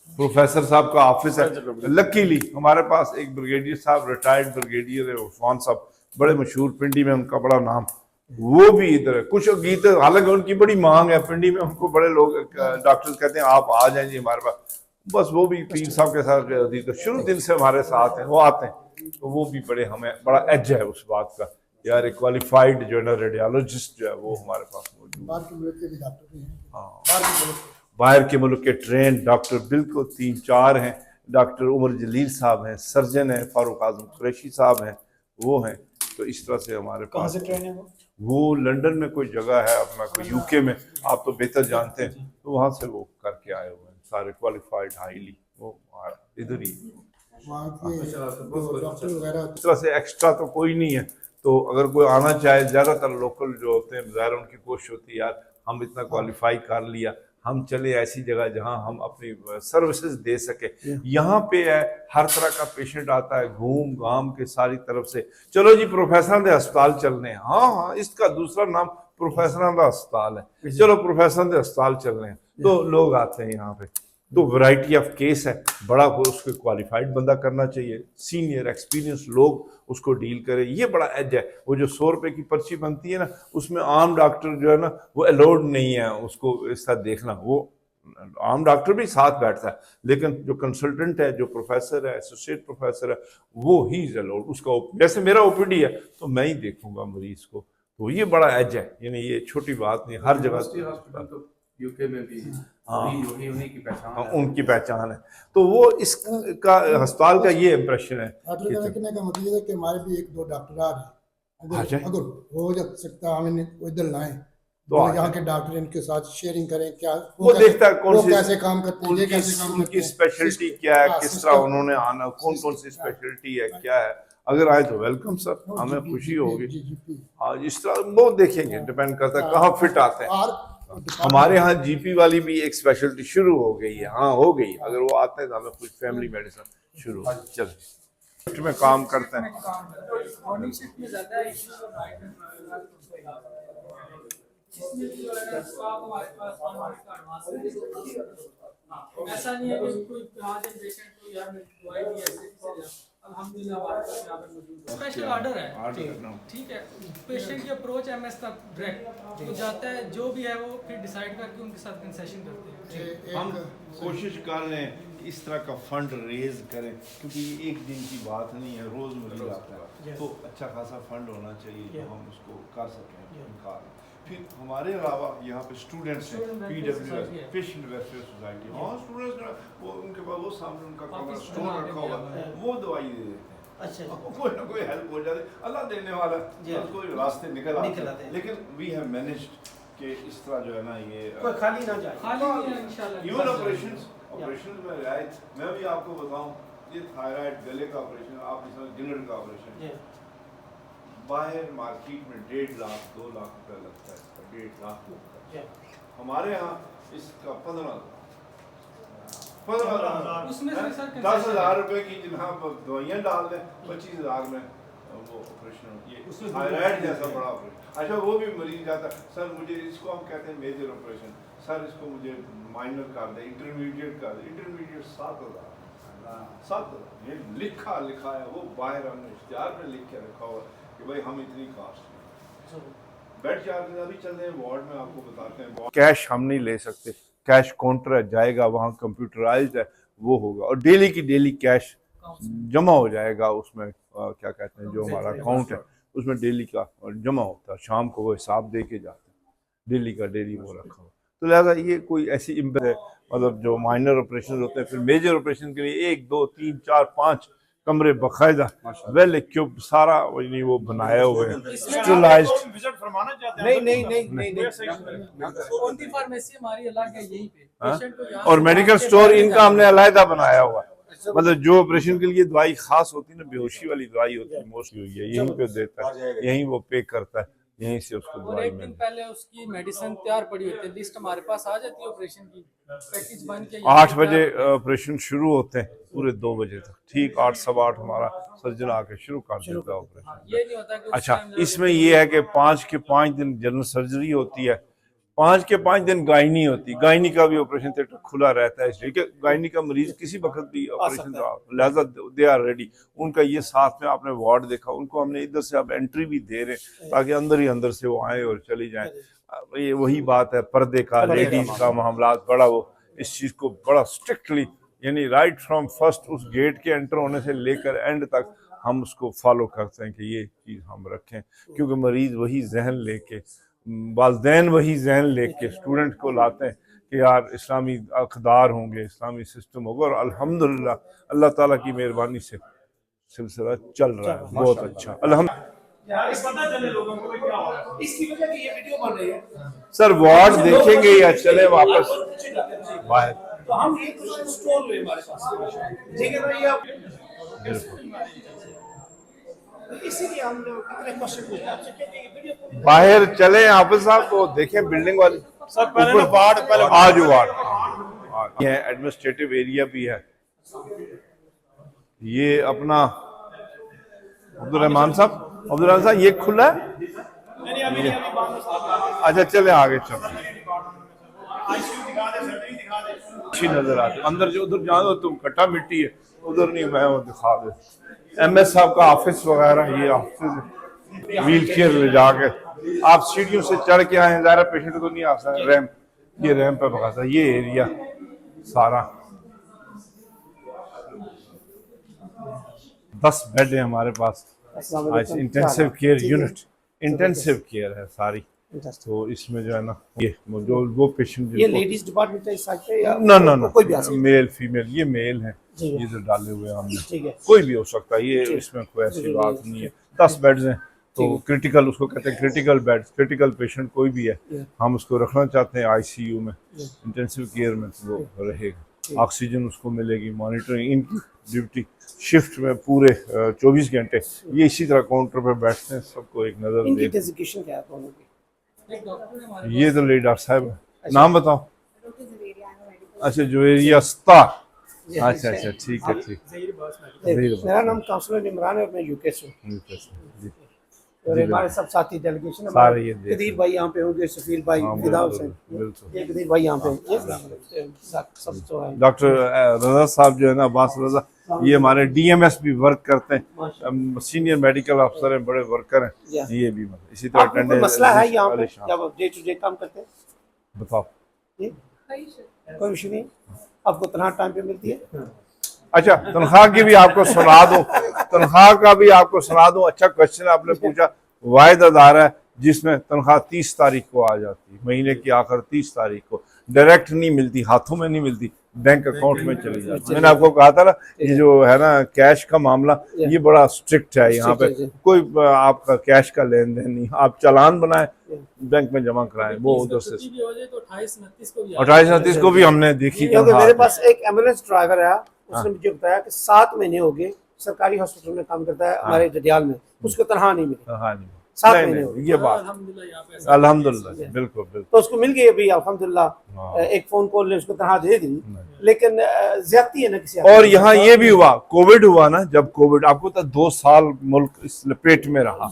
प्रोफेसर साहब का ऑफिस है। लकीली हमारे पास एक ब्रिगेडियर साहब, रिटायर्ड ब्रिगेडियर है उस्मान साहब, बड़े मशहूर, पिंडी में उनका बड़ा नाम, वो भी इधर है। कुछ गीत, हालांकि उनकी बड़ी मांग है पिंडी में, उनको बड़े लोग डॉक्टर कहते हैं आप आ जाएं जी हमारे पास, बस वो भी पीर साहब के साथ तो शुरू दिन से हमारे साथ हैं, वो आते हैं, तो वो भी बड़े, हमें बड़ा एज है उस बात का, यार एक क्वालिफाइड जो है ना रेडियोलॉजिस्ट जो है वो हमारे पास मौजूद है। बाहर के मुल्क के ट्रेन डॉक्टर बिल्कुल 3-4 हैं। डॉक्टर उमर जलील साहब हैं, सर्जन हैं, फारूक आजम कुरैशी साहब हैं, वो हैं। तो इस तरह से हमारे पास। कहाँ से ट्रेन है वो लंदन में कोई जगह है अपना, कोई यूके में, आप तो बेहतर जानते हैं, तो वहाँ से वो करके आए हुए हैं, सारे क्वालिफाइड हाईली, वो इधर ही। इस तरह से एक्स्ट्रा तो कोई नहीं है, तो अगर कोई आना चाहे, ज़्यादातर लोकल जो होते हैं ज़ाहिर उनकी कोशिश होती है यार हम इतना क्वालिफाई कर लिया, हम चले ऐसी जगह जहां हम अपनी सर्विसेज दे सके। यहाँ पे है हर तरह का पेशेंट आता है घूम घाम के सारी तरफ से, चलो जी प्रोफेसर दे अस्पताल चलने हैं, हाँ इसका दूसरा नाम प्रोफेसर का अस्पताल है, चलो प्रोफेसर दे अस्पताल चलने हैं, तो लोग आते हैं यहाँ पे। तो वैरायटी ऑफ केस है, बड़ा उसको क्वालिफाइड बंदा करना चाहिए, सीनियर एक्सपीरियंस लोग उसको डील करें, ये बड़ा एज है। वो जो 100 रुपए की पर्ची बनती है ना, उसमें आम डॉक्टर जो है ना वो अलाउड नहीं है उसको इस तरह देखना, वो आम डॉक्टर भी साथ बैठता है, लेकिन जो कंसल्टेंट है, जो प्रोफेसर है, एसोसिएट प्रोफेसर है, वो ही इज अलाउड। उसका जैसे मेरा ओपीडी है तो मैं ही देखूंगा मरीज को, तो ये बड़ा एज है, यानी ये छोटी बात नहीं, हर जगह यूके में भी उन्हीं की पहचान है, उनकी पहचान है। तो वो इसका अस्पताल का ये इम्प्रेशन है। कहने का मतलब है कि हमारे भी 1-2 डॉक्टर आ रहे हैं, अगर हो जा सकता है हमें इधर लाएं तो यहाँ के डॉक्टर इनके साथ शेयरिंग करें, क्या वो देखता है कौन सी कैसे काम करते हैं, कैसे काम करते हैं, उनकी स्पेशलिटी क्या है, किस तरह उन्होंने आना, कौन कौन सी स्पेशलिटी है, क्या है। अगर आए तो वेलकम सर, हमें खुशी होगी। हाँ इस तरह वो देखेंगे, डिपेंड करता है कहाँ फिट आते हैं। हमारे यहाँ जीपी वाली भी एक स्पेशलिटी शुरू हो गई है, हाँ हो गई, अगर वो आते हैं तो हमें कुछ फैमिली मेडिसिन शुरू चल में काम करते हैं। ऐसा नहीं है कि कोई पेशेंट को यार दवाई दी ऐसे अल्हम्दुलिल्लाह हमारे पास यहाँ पे मौजूद स्पेशल ऑर्डर है, ठीक है। पेशेंट की अप्रोच एमएस तक डायरेक्ट तो जाता है, जो भी है वो फिर डिसाइड करके उनके साथ कंसेशन करते हैं। हम कोशिश कर रहे हैं कि इस तरह का फंड रेज करें, क्योंकि ये एक दिन की बात नहीं है, रोज मरीज आता है, तो अच्छा खासा फंड होना चाहिए जो हम उसको कर सकें। फिर हमारे अलावा यहाँ पे स्टूडेंट्स हैं, PWS पेशेंट वेलफेयर सोसाइटी, हाँ स्टूडेंट्स, वो उनके पास वो सामने उनका स्टोर रखा हुआ है, वो दवाई दे देते हैं। अच्छा, कोई ना कोई हेल्प हो जाती, अल्लाह देने वाला, कोई रास्ते निकल आते हैं। लेकिन वी हैव मैनेज्ड कि इस तरह जो है ना ये खाली ना जाए, खाली नहीं है इंशाल्लाह। इवन ऑपरेशन में रियायत, मैं भी आपको बताऊं, ये थायराइड गले का ऑपरेशन, आप इसमें गिनर का ऑपरेशन, बाहर मार्केट में 1.5 लाख 2 लाख रुपया लगता है, इसका 1.5 लाख लगता है। हमारे यहाँ इसका 15,000 उसमें से सर 10,000 रुपए की जनाब दवाइयाँ डाल दें, 25,000 में वो ऑपरेशन, ये थायराइड जैसा बड़ा ऑपरेशन। अच्छा वो भी मरीज जाता है, सर मुझे इसको हम कहते हैं मेजर ऑपरेशन, सर इसको मुझे माइनर कर दे, इंटरमीडिएट कर दे, इंटरमीडिएट 7,000 ये लिखा है, वो बाहर हमने इश्तिहार में लिख के रखा हुआ कि भाई हम इतनी कास्ट, बेड चार्जेस अभी चल रहे हैं वार्ड में, आपको बताते हैं। कैश हम नहीं ले सकते, कैश काउंटर जाएगा वहाँ, कंप्यूटराइज्ड है, वो होगा, और डेली की डेली कैश जमा हो जाएगा उसमें, क्या कहते हैं जो हमारा अकाउंट है उसमें डेली का जमा होता है, शाम को वो हिसाब दे के जाते हैं। डेली का डेली वो रखा हो। तो लिहाजा ये कोई ऐसी मतलब जो माइनर ऑपरेशन होते हैं, फिर मेजर ऑपरेशन के लिए 1 2 3 4 5 कमरे बकायदा वेल इक्विप्ड सारा वो बनाया हुआ है, स्टरलाइज्ड। विजिट फरमाना चाहते हैं? नहीं। कौन-सी फार्मेसी हमारी अलग है यहीं पे, पेशेंट को यहाँ और मेडिकल स्टोर इनका हमने अलहदा बनाया हुआ है। मतलब जो ऑपरेशन के लिए दवाई खास होती है ना, बेहोशी वाली दवाई होती है, मोस्टली हुई है यहीं पे देता है, यहीं वो पे करता है, यहीं से उसको और दवाई एक दिन पहले उसकी मेडिसिन तैयार पड़ी होती है, लिस्ट हमारे पास आ जाती है ऑपरेशन की, पैकेज बन के 8 बजे ऑपरेशन शुरू होते हैं पूरे 2 बजे तक, ठीक 8 सवा 8 हमारा सर्जन आके शुरू कर देता है ऑपरेशन। ये नहीं होता कि अच्छा, इसमें ये है कि 5 के 5 दिन जनरल सर्जरी होती है, 5 के 5 दिन गायनी होती है। गायनी का भी ऑपरेशन थिएटर खुला रहता है, इसलिए कि गायनी का मरीज किसी वक्त भी ऑपरेशन का, लिहाजा दे आर रेडी। उनका ये साथ में आपने वार्ड देखा, उनको हमने इधर से अब एंट्री भी दे रहे हैं ताकि अंदर ही अंदर से वो आए और चली जाएं। ये वही बात है पर्दे का, लेडीज का मामला बड़ा, वो इस चीज़ को बड़ा स्ट्रिक्टली, यानी राइट फ्रॉम फर्स्ट उस गेट के एंटर होने से लेकर एंड तक हम उसको फॉलो करते हैं कि ये चीज़ हम रखें, क्योंकि मरीज वही जहन लेके, वालदैन वही जहन लेके स्टूडेंट को लाते हैं कि यार इस्लामी अक़दार होंगे, इस्लामी सिस्टम होगा, और अल्हम्दुलिल्लाह अल्लाह ताला की मेहरबानी से सिलसिला चल रहा है बहुत अच्छा अल्हम्दुलिल्लाह। इसकी वजह की ये वीडियो बन रही है सर वार्ड देखेंगे या चले वापस बाहर? तो हम एक स्टोर हुए हमारे पास, ठीक है ना, ये आप इसीलिए हम कितने क्वेश्चन पूछते हैं आपसे, क्योंकि ये वीडियो बाहर चले वापस आप तो देखें बिल्डिंग वाली। सर पहले ना वार्ड, पहले आज वार्ड ये एडमिनिस्ट्रेटिव एरिया भी है, ये अपना अब्दुल रहमान साहब ये खुला है। अच्छा चले आगे चलते, अच्छी नजर आती है अंदर, जो उधर जाओ तुम कट्टा मिट्टी है, उधर नहीं, मैं वो दिखा दे MS साहब का ऑफिस वगैरह, ये ऑफिस व्हील चेयर ले जाके आप सीढ़ियों से चढ़ के आए, ज़्यादा पेशेंट को नहीं आ सकता, रैंप, ये रैंप पे बकाता, ये एरिया सारा 10 बेड है हमारे पास आज, intensive care unit, intensive care है सारी। तो इसमें जो है ना ये जो वो पेशेंट, ये लेडीज डिपार्टमेंट है इस साइड पे या ना कोई भी आ सकता है? मेल फीमेल, ये मेल है, ये जो डाले हुए हैं हमने, कोई भी हो सकता है, ये इसमें कोई ऐसी बात नहीं है। 10 बेड्स हैं, तो क्रिटिकल उसको कहते हैं, क्रिटिकल बेड, क्रिटिकल पेशेंट कोई भी है हम उसको रखना चाहते हैं ICU में, इंटेंसिव केयर में, तो वो रहेगा, ऑक्सीजन उसको मिलेगी, मॉनिटरिंग, इनकी ड्यूटी शिफ्ट में पूरे 24 घंटे ये इसी तरह काउंटर पे बैठते हैं, सबको एक नजर इनकी डेजिग्नेशन क्या है दोनों की? ये तो लेडी डॉक्टर साहब है, नाम बताओ। अच्छा जुवेरिया स्टार, अच्छा ठीक है, ठीक। मेरा नाम काउंसलर इमरान है और मैं UK से हूँ, और हमारे सब साथी डेलीगेशन सारे ये कदीर भाई यहाँ पे होंगे, सफीर भाई, फिदा हुसैन, ये कदीर भाई यहाँ पे, सब तो है। डॉक्टर रजा साहब जो है ना, अब्बास रजा, ये हमारे DMS भी वर्क करते हैं, सीनियर मेडिकल अफसर हैं, बड़े वर्कर हैं, ये भी इसी तरह अटेंडेंस। मसला है यहाँ पे जब डे टू डे काम करते हैं, बताओ कोई इशू नहीं, आपको तनख्वाह टाइम पे मिलती है? अच्छा तनख्वाह की भी आपको सुना दो, तनख्वाह का भी आपको सुना दो। अच्छा क्वेश्चन आपने पूछा, वाहिद अदारा है जिसमें तनख्वाह 30 तारीख को आ जाती है, महीने की आखिर 30 तारीख को, डायरेक्ट नहीं मिलती, हाथों में नहीं मिलती, बैंक अकाउंट में चली जाती है। मैंने आपको कहा था ना, ये जो है ना कैश का मामला, ये बड़ा स्ट्रिक्ट है यहाँ पे, कोई आपका कैश का लेन देन नहीं, आप चालान बनाए बैंक में जमा कराएं, वो उधर से 28-29 को भी हमने देखी। मेरे पास एक एम्बुलेंस ड्राइवर है, उसने मुझे बताया कि 7 महीने हो गए सरकारी हॉस्पिटल में काम करता है हमारे जदियाल में, उसको तनख्वाह नहीं मिली, 7 महीने हो गए। ये बात अल्हम्दुलिल्लाह बिल्कुल तो उसको मिल गई अभी अल्हम्दुलिल्लाह, एक फोन कॉल ने उसको तनख्वाह दे दी, लेकिन ज्यादती है ना किसी। और यहाँ ये भी हुआ, कोविड हुआ ना, जब कोविड आपको तो 2 साल मुल्क इस लपेट में रहा,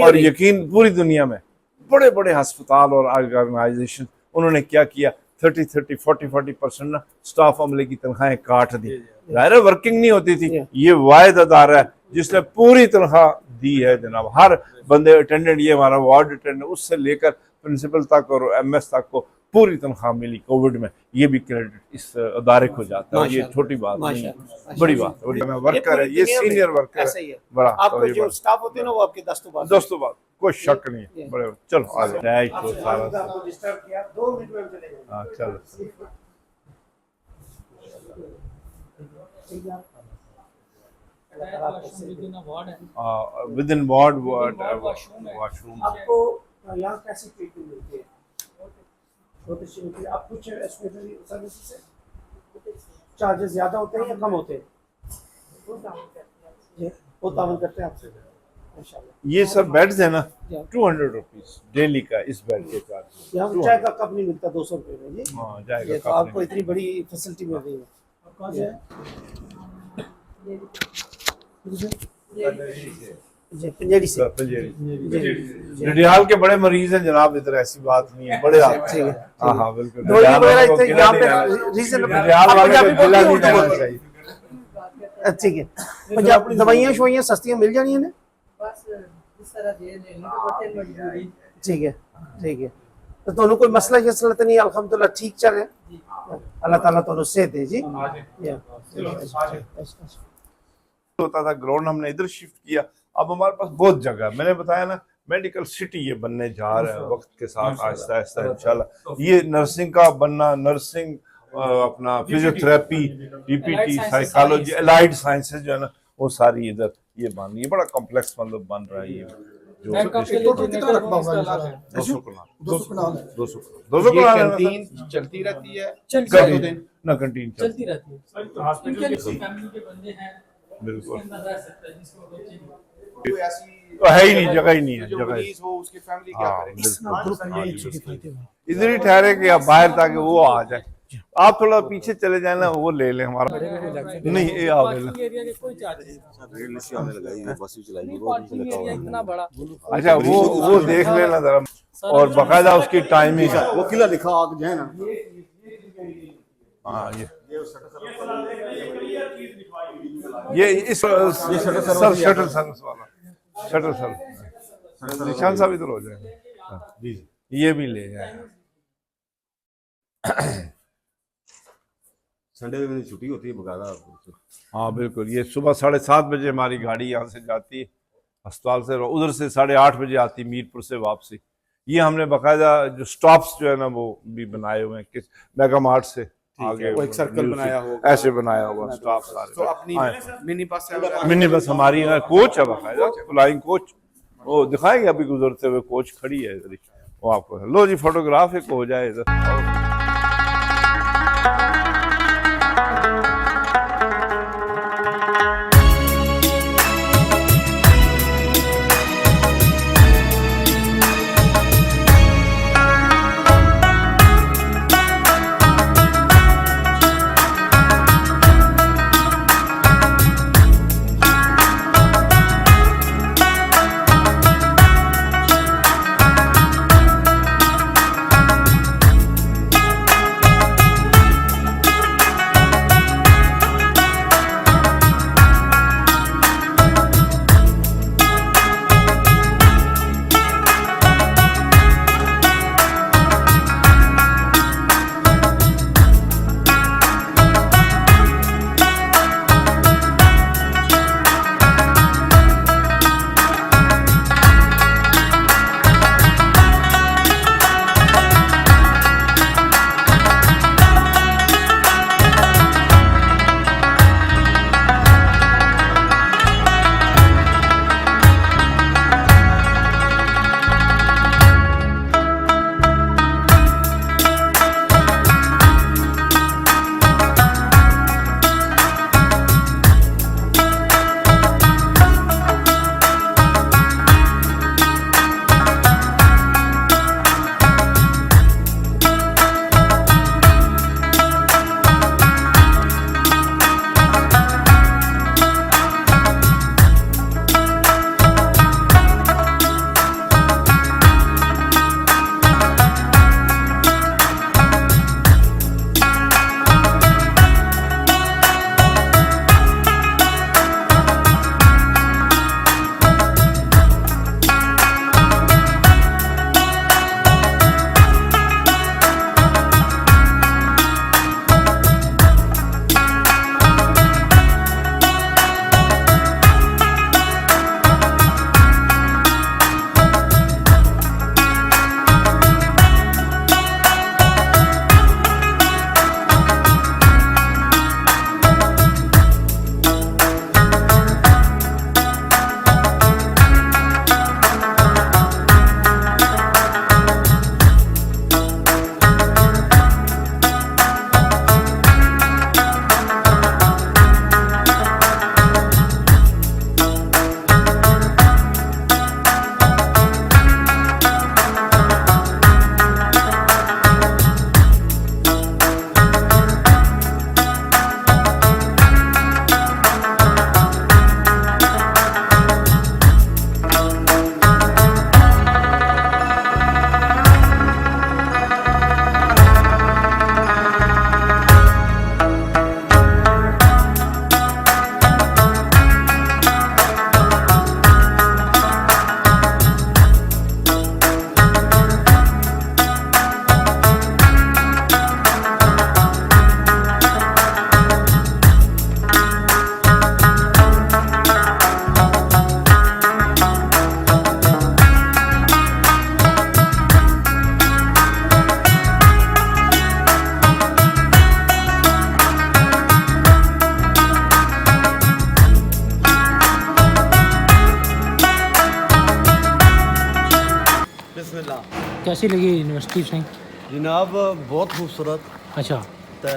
और यकीन पूरी दुनिया में बड़े बड़े अस्पताल और ऑर्गेनाइजेशन उन्होंने क्या किया, 30-40% ना स्टाफ अमले की तनख्वाहें काट दी, ज़ाहिर वर्किंग नहीं होती थी। ये वाहिद अदारा है जिसने पूरी तनख्वाह दी है जनाब, हर बंदे अटेंडेंट, ये हमारा वार्ड अटेंडेंट उससे लेकर प्रिंसिपल तक और MS तक को पूरी तनख्वाह मिली कोविड में। ये भी क्रेडिट इस अदारे को जाता है, ये छोटी बात नहीं है, बड़ी बात है। वर्कर है, ये सीनियर वर्कर है, बड़ा आपको जो स्टाफ होते हैं ना, वो आपके दस्तों कोई शक नहीं है। बड़े चलो आ जाओ डैश तो सारा आपको डिस्टर्ब किया, 2 मिनट में हम चले जाएंगे। हाँ चलो विद इन वार्ड वॉशरूम। आपको यहाँ कैसी ट्रीटमेंट मिलती है? बहुत अच्छी मिलती है। आप कुछ स्पेशली सर्विस से चार्जेस ज़्यादा होते हैं या कम होते हैं? वो तावन करते हैं आपसे इंशाल्लाह। ये सब बेड्स है ना 200 रुपीज डेली का इस बेड के चार्ज। यहाँ चाय का कप नहीं मिलता 200 रुपये में जी। हाँ चाय ये का तो कप आपको इतनी बड़ी फैसिलिटी मिल रही है। कौन सा है? पंजेरी से। डडियाल के बड़े मरीज हैं जनाब, इधर ऐसी बात नहीं है, बड़े आते हैं। हाँ हाँ बिल्कुल। यहाँ पे रीजन डडियाल वाले को जिला नहीं रहना चाहिए। ठीक है, पंजाब दवाइयाँ शवाइयाँ सस्तियाँ मिल जानी है ना? ठीक है ठीक है। तो दोनों कोई मसला यसला तो नहीं, अल्हम्दुलिल्लाह ठीक चल रहा है। अल्लाह ताला तो सेहत दे जी। होता था ग्राउंड हमने इधर शिफ्ट किया, अब हमारे पास बहुत जगह है। मैंने बताया ना मेडिकल सिटी ये बनने जा रहा है वक्त के साथ आहिस्ता आहिस्ता इंशाल्लाह। ये नर्सिंग का बनना, नर्सिंग अपना physiotherapy, PPT, psychology, allied sciences जो है ना वो सारी इधर ये बन रही है। बड़ा कॉम्प्लेक्स मतलब बन रहा है ये जो 200 कैंटीन चलती रहती है ना, कैंटीन चलती रहती है। बिल्कुल कोई ऐसी तो है ही नहीं, जगह ही नहीं है, जो जगह मरीज हो उसकी फैमिली क्या करे? इधर ही ठहरे कि आप बाहर ताकि वो आ जाए। आप थोड़ा पीछे चले जाए ना, वो ले लें हमारा नहीं ये इतना बड़ा अच्छा वो देख लेना जरा, और बाकायदा उसकी टाइमिंग वो किला लिखा आग जो है ना। हाँ ये इस सर शटल सर्विस वाला शटल सर्विस निशान साहब इधर हो जाए, ये भी ले जाए। संडे में छुट्टी होती है बकायदा। हाँ बिल्कुल, ये सुबह 7:30 बजे हमारी गाड़ी यहाँ से जाती है अस्पताल से, उधर से 8:30 बजे आती मीरपुर से वापसी। ये हमने बाकायदा जो स्टॉप्स जो है ना वो भी बनाए हुए हैं किस मेगा मार्ट से आगे वो एक सर्कल बनाया होगा, ऐसे बनाया हुआ स्टॉप सारे। तो अपनी मिनी बस है, मिनी बस हमारी है, कोच है बाकायदा फ्लाइंग कोच, वो दिखाएंगे अभी गुजरते हुए कोच खड़ी है इधर, वो आपको। लो जी फोटोग्राफ एक हो जाए इधर। कैसी लगी यूनिवर्सिटी से? जनाब बहुत खूबसूरत। अच्छा तो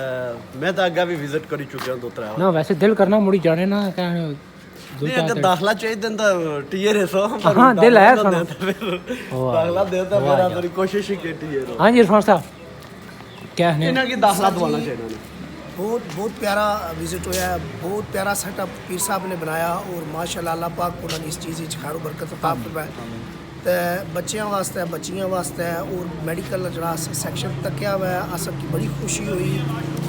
मैं तो अगर भी विजिट कर चुका हूँ 2-3 बार। ना वैसे दिल करना मुड़ी जाने ना क्या नहीं अगर दाखला चाहिए तो टीयर है सो हाँ दिल है सुनो दाखला देता मेरा थोड़ी कोशिश ही की टीयर। हाँ जी इरफान साहब क्या है इन्हें की दाखला दवाना चाहिए। बहुत प्यारा विजिट होया है, बहुत प्यारा सेटअप पीर साहब ने बनाया और माशाअल्लाह अल्लाह पाक उन्होंने इस चीज़ खैर बरकत अता फरमाए। तो बच्चों वास्ते बच्चियां वास्ते और मेडिकल जरा सैक्शन तकिया हुआ है। असल की बड़ी खुशी हुई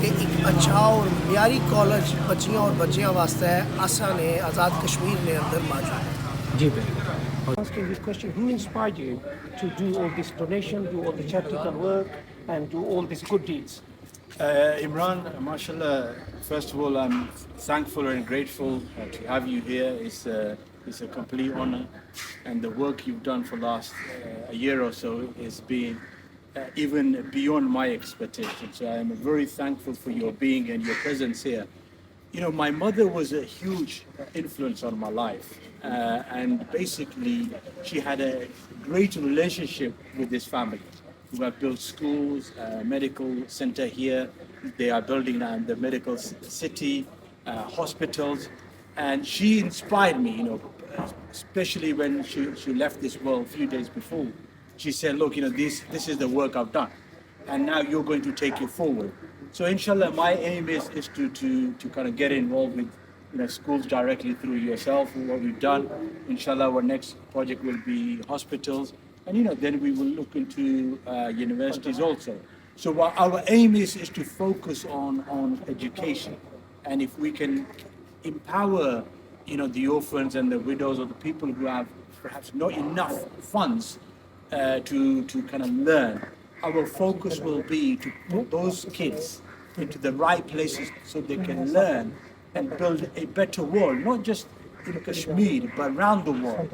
कि एक अच्छा और म्यारी कॉलेज बच्चियां और बच्चियों वास्ते असा ने आज़ाद कश्मीर ने अंदर मौजूद है। जी बिल्कुल। Asking this question, who inspired you to do all this donation, do all the charitable work, and do all these good deeds? Imran, mashallah, first of all, I'm thankful and grateful to have you here. It's a complete honor, and the work you've done for last a year or so has been even beyond my expectations. So I'm very thankful for your being and your presence here. You know, my mother was a huge influence on my life, and basically she had a great relationship with this family. We have built schools, medical center here. They are building now the medical city, hospitals, and she inspired me. You know, especially when she left this world a few days before. She said, "Look, you know, this is the work I've done, and now you're going to take it forward." So, inshallah, my aim is to kind of get involved with schools directly through yourself. What we've done, inshallah, our next project will be hospitals. And then we will look into universities also. So what our aim is to focus on education, and if we can empower, the orphans and the widows or the people who have perhaps not enough funds to kind of learn, our focus will be to put those kids into the right places so they can learn and build a better world, not just in Kashmir, but around the world.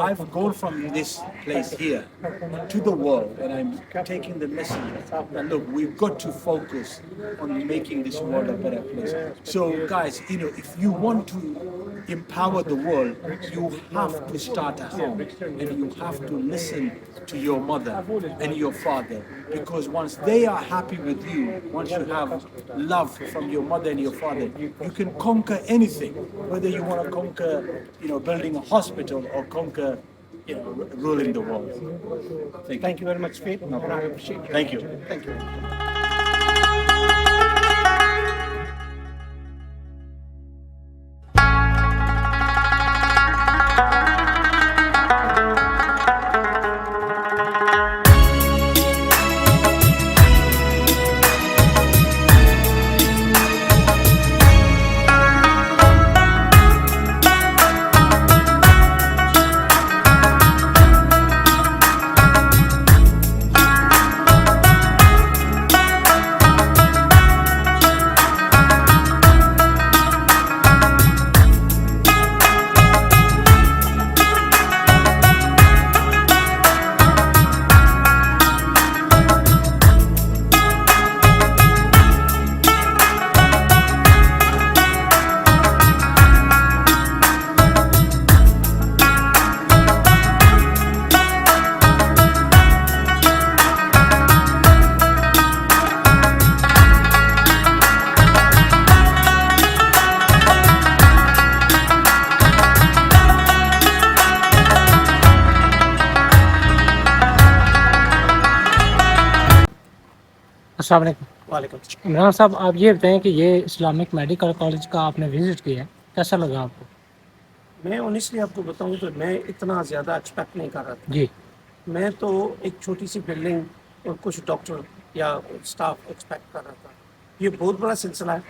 I've gone from this place here to the world, and I'm taking the message that look, we've got to focus on making this world a better place. So guys, if you want to empower the world, you have to start at home, and you have to listen to your mother and your father, because once they are happy with you, once you have love from your mother and your father, you can conquer anything, whether you want to conquer building a hospital or conquer ruling the world. Thank you very much, Faith. I appreciate you. Thank you. Thank you. अस्सलाम वालेकुम। वालेकुम। इमरान साहब आप ये बताएं कि ये Islamic medical college का आपने विजिट किया है, कैसा लगा आपको? मैं ऑनेस्टली आपको बताऊं तो मैं इतना ज़्यादा एक्सपेक्ट नहीं कर रहा था जी। मैं तो एक छोटी सी बिल्डिंग और कुछ डॉक्टर या स्टाफ एक्सपेक्ट कर रहा था। ये बहुत बड़ा सिलसिला है,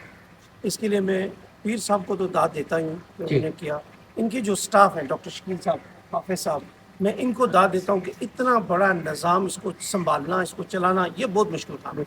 इसके लिए मैं पीर साहब को तो दाद देता ही हूँ जो उन्होंने किया। इनके जो स्टाफ है डॉक्टर शकील साहब, हाफिज साहब, मैं इनको दाद देता हूँ कि इतना बड़ा निज़ाम इसको संभालना, इसको चलाना ये बहुत मुश्किल काम है।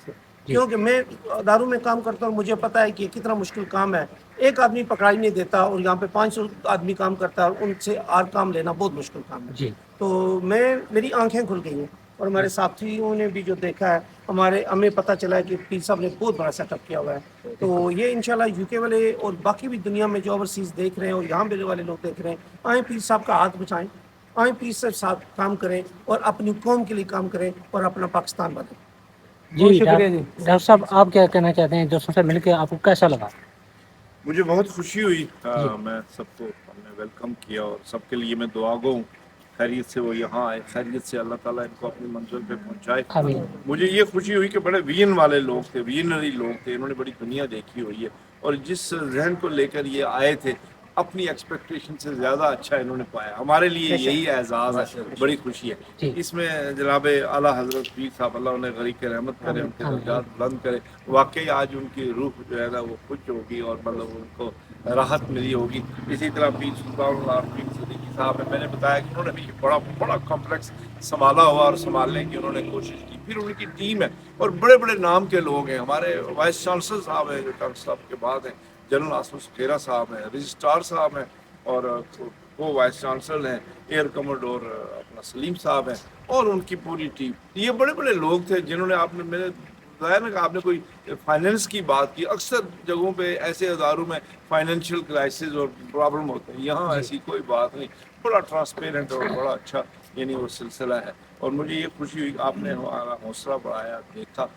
क्योंकि मैं अदारों में काम करता हूँ, मुझे पता है कि ये कितना मुश्किल काम है। एक आदमी पकड़ाई नहीं देता और यहाँ पे 500 आदमी काम करता है और उनसे आर काम लेना बहुत मुश्किल काम है। जी। तो मेरी आंखें खुल गई हैं और हमारे साथियों ने भी जो देखा है, हमें पता चला है कि पीर साहब ने बहुत बड़ा सेटअप किया हुआ है। तो ये इंशाल्लाह यूके वाले और बाकी भी दुनिया में जो ओवरसीज़ देख रहे हैं और यहाँ वाले लोग देख रहे हैं, आए पीर साहब का हाथ बचाएं आए पीर साहब काम करें और अपनी कौम के लिए काम करें और अपना पाकिस्तान बनाएं। जी डॉक्टर साहब, आप क्या कहना चाहते हैं? दोस्तों से मिलकर आपको कैसा लगा? मुझे बहुत खुशी हुई। मैं सबको हमने वेलकम किया और सबके लिए मैं दुआ गो हूँ खैरियत से वो यहाँ आए, खैरियत से अल्लाह ताला इनको अपनी मंजिल पे पहुँचाए। मुझे ये खुशी हुई कि बड़े विजन वाले लोग थे, विजनरी लोग थे, इन्होंने बड़ी दुनिया देखी हुई है और जिस जहन को लेकर ये आए थे अपनी एक्सपेक्टेशन से ज़्यादा अच्छा इन्होंने पाया। हमारे लिए यही एजाज़ है, बड़ी खुशी है। इसमें जनाब आला हज़रत पीर साहब अल्लाह उन्हें गरीब के रहमत करे, उनके दर्जात बुलंद करे। वाकई आज उनकी रूह जो है ना वो खुश होगी और मतलब उनको राहत मिली होगी। इसी तरह पीर सुल्तान पीर सिद्दीकी साहब है, मैंने बताया कि उन्होंने भी बड़ा कॉम्प्लेक्स संभाला हुआ और संभालने की उन्होंने कोशिश की। फिर उनकी टीम है और बड़े बड़े नाम के लोग हैं। हमारे वाइस चांसलर साहब हैं जो डॉक्टर साहब के बाद हैं, जनरल आसम खेरा साहब हैं, रजिस्ट्रार साहब हैं और वो वाइस चांसलर हैं, एयर कमोडोर अपना सलीम साहब हैं और उनकी पूरी टीम। ये बड़े बड़े लोग थे जिन्होंने आपने मेरे बताया ना कि आपने कोई फाइनेंस की बात की। अक्सर जगहों पे ऐसे इदारों में फाइनेंशियल क्राइसिस और प्रॉब्लम होते हैं, यहाँ ऐसी कोई बात नहीं, बड़ा ट्रांसपेरेंट और बड़ा अच्छा यानी वो सिलसिला है। और मुझे ये खुशी हुई आपने हमारा हौसला बढ़ाया, देखा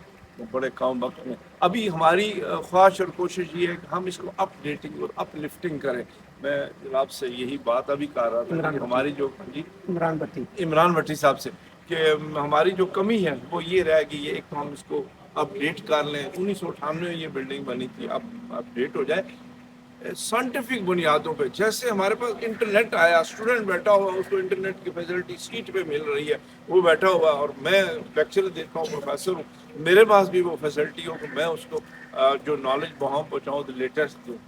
बड़े कम वक्त में। अभी हमारी ख्वाहिश और कोशिश ये है कि हम इसको अपडेटिंग और अपलिफ्टिंग करें। मैं जनाब से यही बात अभी कर रहा था कि हमारी जो इमरान भट्टी साहब से कि हमारी जो कमी है वो ये रह गई है, एक तो हम इसको अपडेट कर लें। 1998 में ये बिल्डिंग बनी थी, अब अपडेट हो जाए साइंटिफिक बुनियादों पे। जैसे हमारे पास इंटरनेट आया, स्टूडेंट बैठा हुआ उसको इंटरनेट की फैसिलिटी सीट पे मिल रही है, वो बैठा हुआ और मैं लेक्चर देता हूँ, प्रोफेसर हूँ, मेरे पास भी वो फैसिलिटी हो तो मैं उसको जो नॉलेज वहाँ पहुँचाऊँ तो लेटेस्ट दूँ।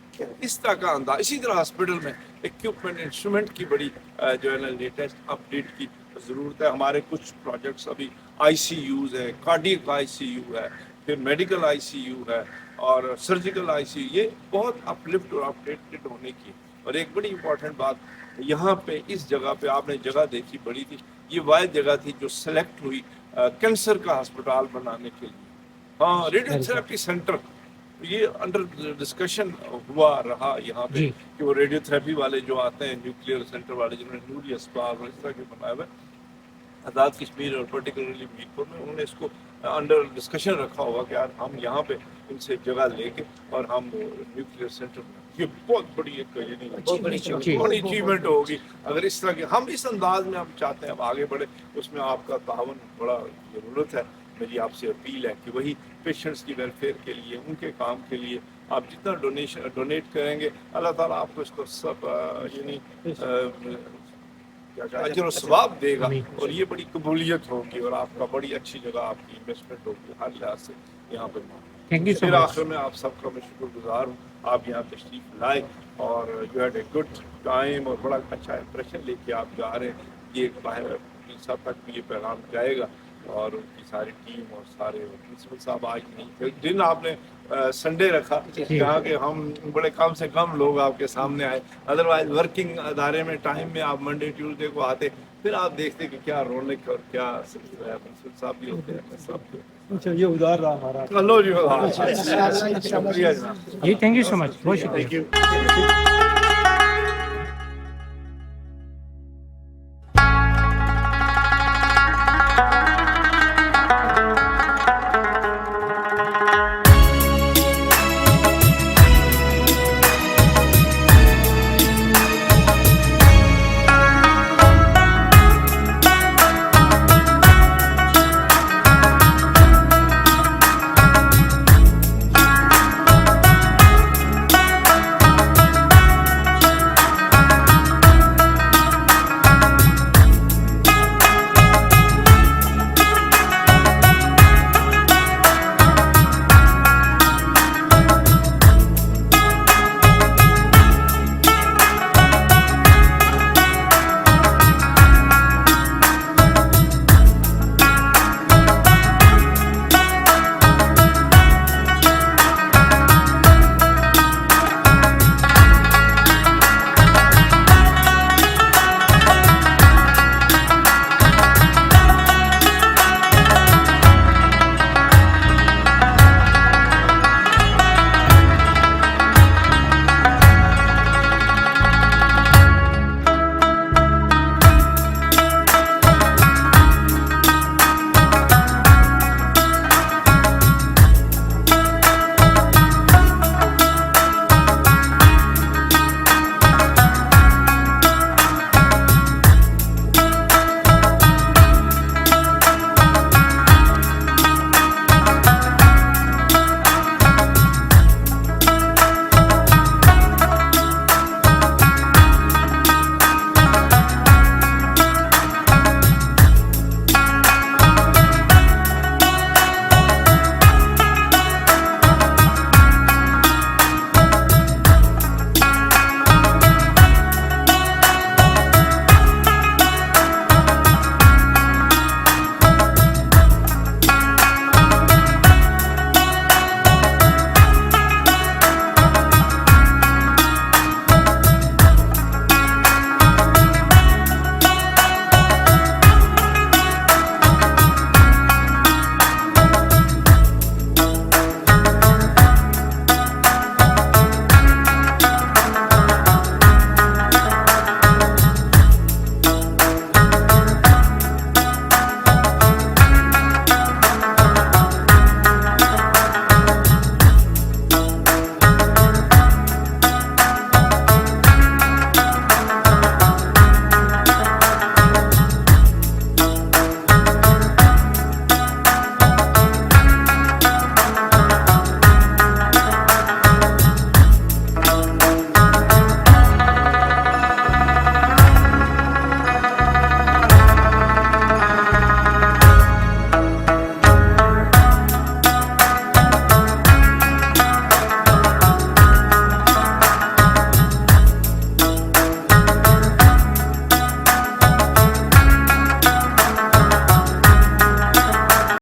इस तरह का अंदाज। इसी तरह हॉस्पिटल में इक्विपमेंट इंस्ट्रूमेंट की बड़ी जो है ना लेटेस्ट अपडेट की ज़रूरत है। हमारे कुछ प्रोजेक्ट्स अभी ICUs है, कार्डियक ICU है, फिर मेडिकल ICU है और सर्जिकल ICU, ये बहुत अपलिफ्ट और अपडेटेड होने की। और एक बड़ी इंपॉर्टेंट बात, यहाँ पे इस जगह पे आपने जगह देखी बड़ी थी, ये वाहिद जगह थी जो सेलेक्ट हुई कैंसर का अस्पताल बनाने के लिए। हाँ, रेडियोथेरेपी सेंटर ये अंडर डिस्कशन हुआ रहा यहाँ पे कि वो रेडियोथेरेपी वाले जो आते हैं, न्यूक्लियर सेंटर वाले जिन्होंने नूरी अस्पताल और इस तरह के बनाए हुए आज़ाद कश्मीर और पर्टिकुलरली मीरपुर में, उन्होंने इसको अंडर डिस्कशन रखा होगा कि यार हम यहाँ पे इनसे जगह लेके और हम न्यूक्लियर सेंटर, ये बहुत बड़ी एक बड़ी अचीवमेंट होगी अगर इस तरह के हम इस अंदाज में हम चाहते हैं अब आगे बढ़े। उसमें आपका तावन बड़ा ज़रूरत है। मेरी आपसे अपील है कि वही पेशेंट्स की वेलफेयर के लिए, उनके काम के लिए आप जितना डोनेट करेंगे अल्लाह ताला आपको इसको सब यानी अजर और सवाब देगा और ये बड़ी कबूलियत होगी और आपका बड़ी अच्छी जगह आपकी इन्वेस्टमेंट होगी हर लिहाज से यहाँ पर। फिर आखिर में आप सबका मैं शुक्रगुजार हूँ, आप यहाँ तशरीफ लाए और you had a good time और बड़ा अच्छा इंप्रेशन लेके आप जा रहे हैं। ये बाहर सब तक भी ये पैगाम जाएगा और उनकी सारी टीम और सारे प्रिंसिपल साहब आज नहीं थे। दिन आपने संडे रखा जहाँ के हम बड़े कम से कम लोग आपके सामने आए, अदरवाइज वर्किंग अदारे में टाइम में आप मंडे ट्यूसडे को आते, फिर आप देखते कि क्या रौनक और क्या सिलसिला है। प्रिंसिपल साहब भी होते हैं सब। ये उधार रहा हमारा। लो जी, शुक्रिया जी, थैंक यू सो मच, बहुत शुक्रिया।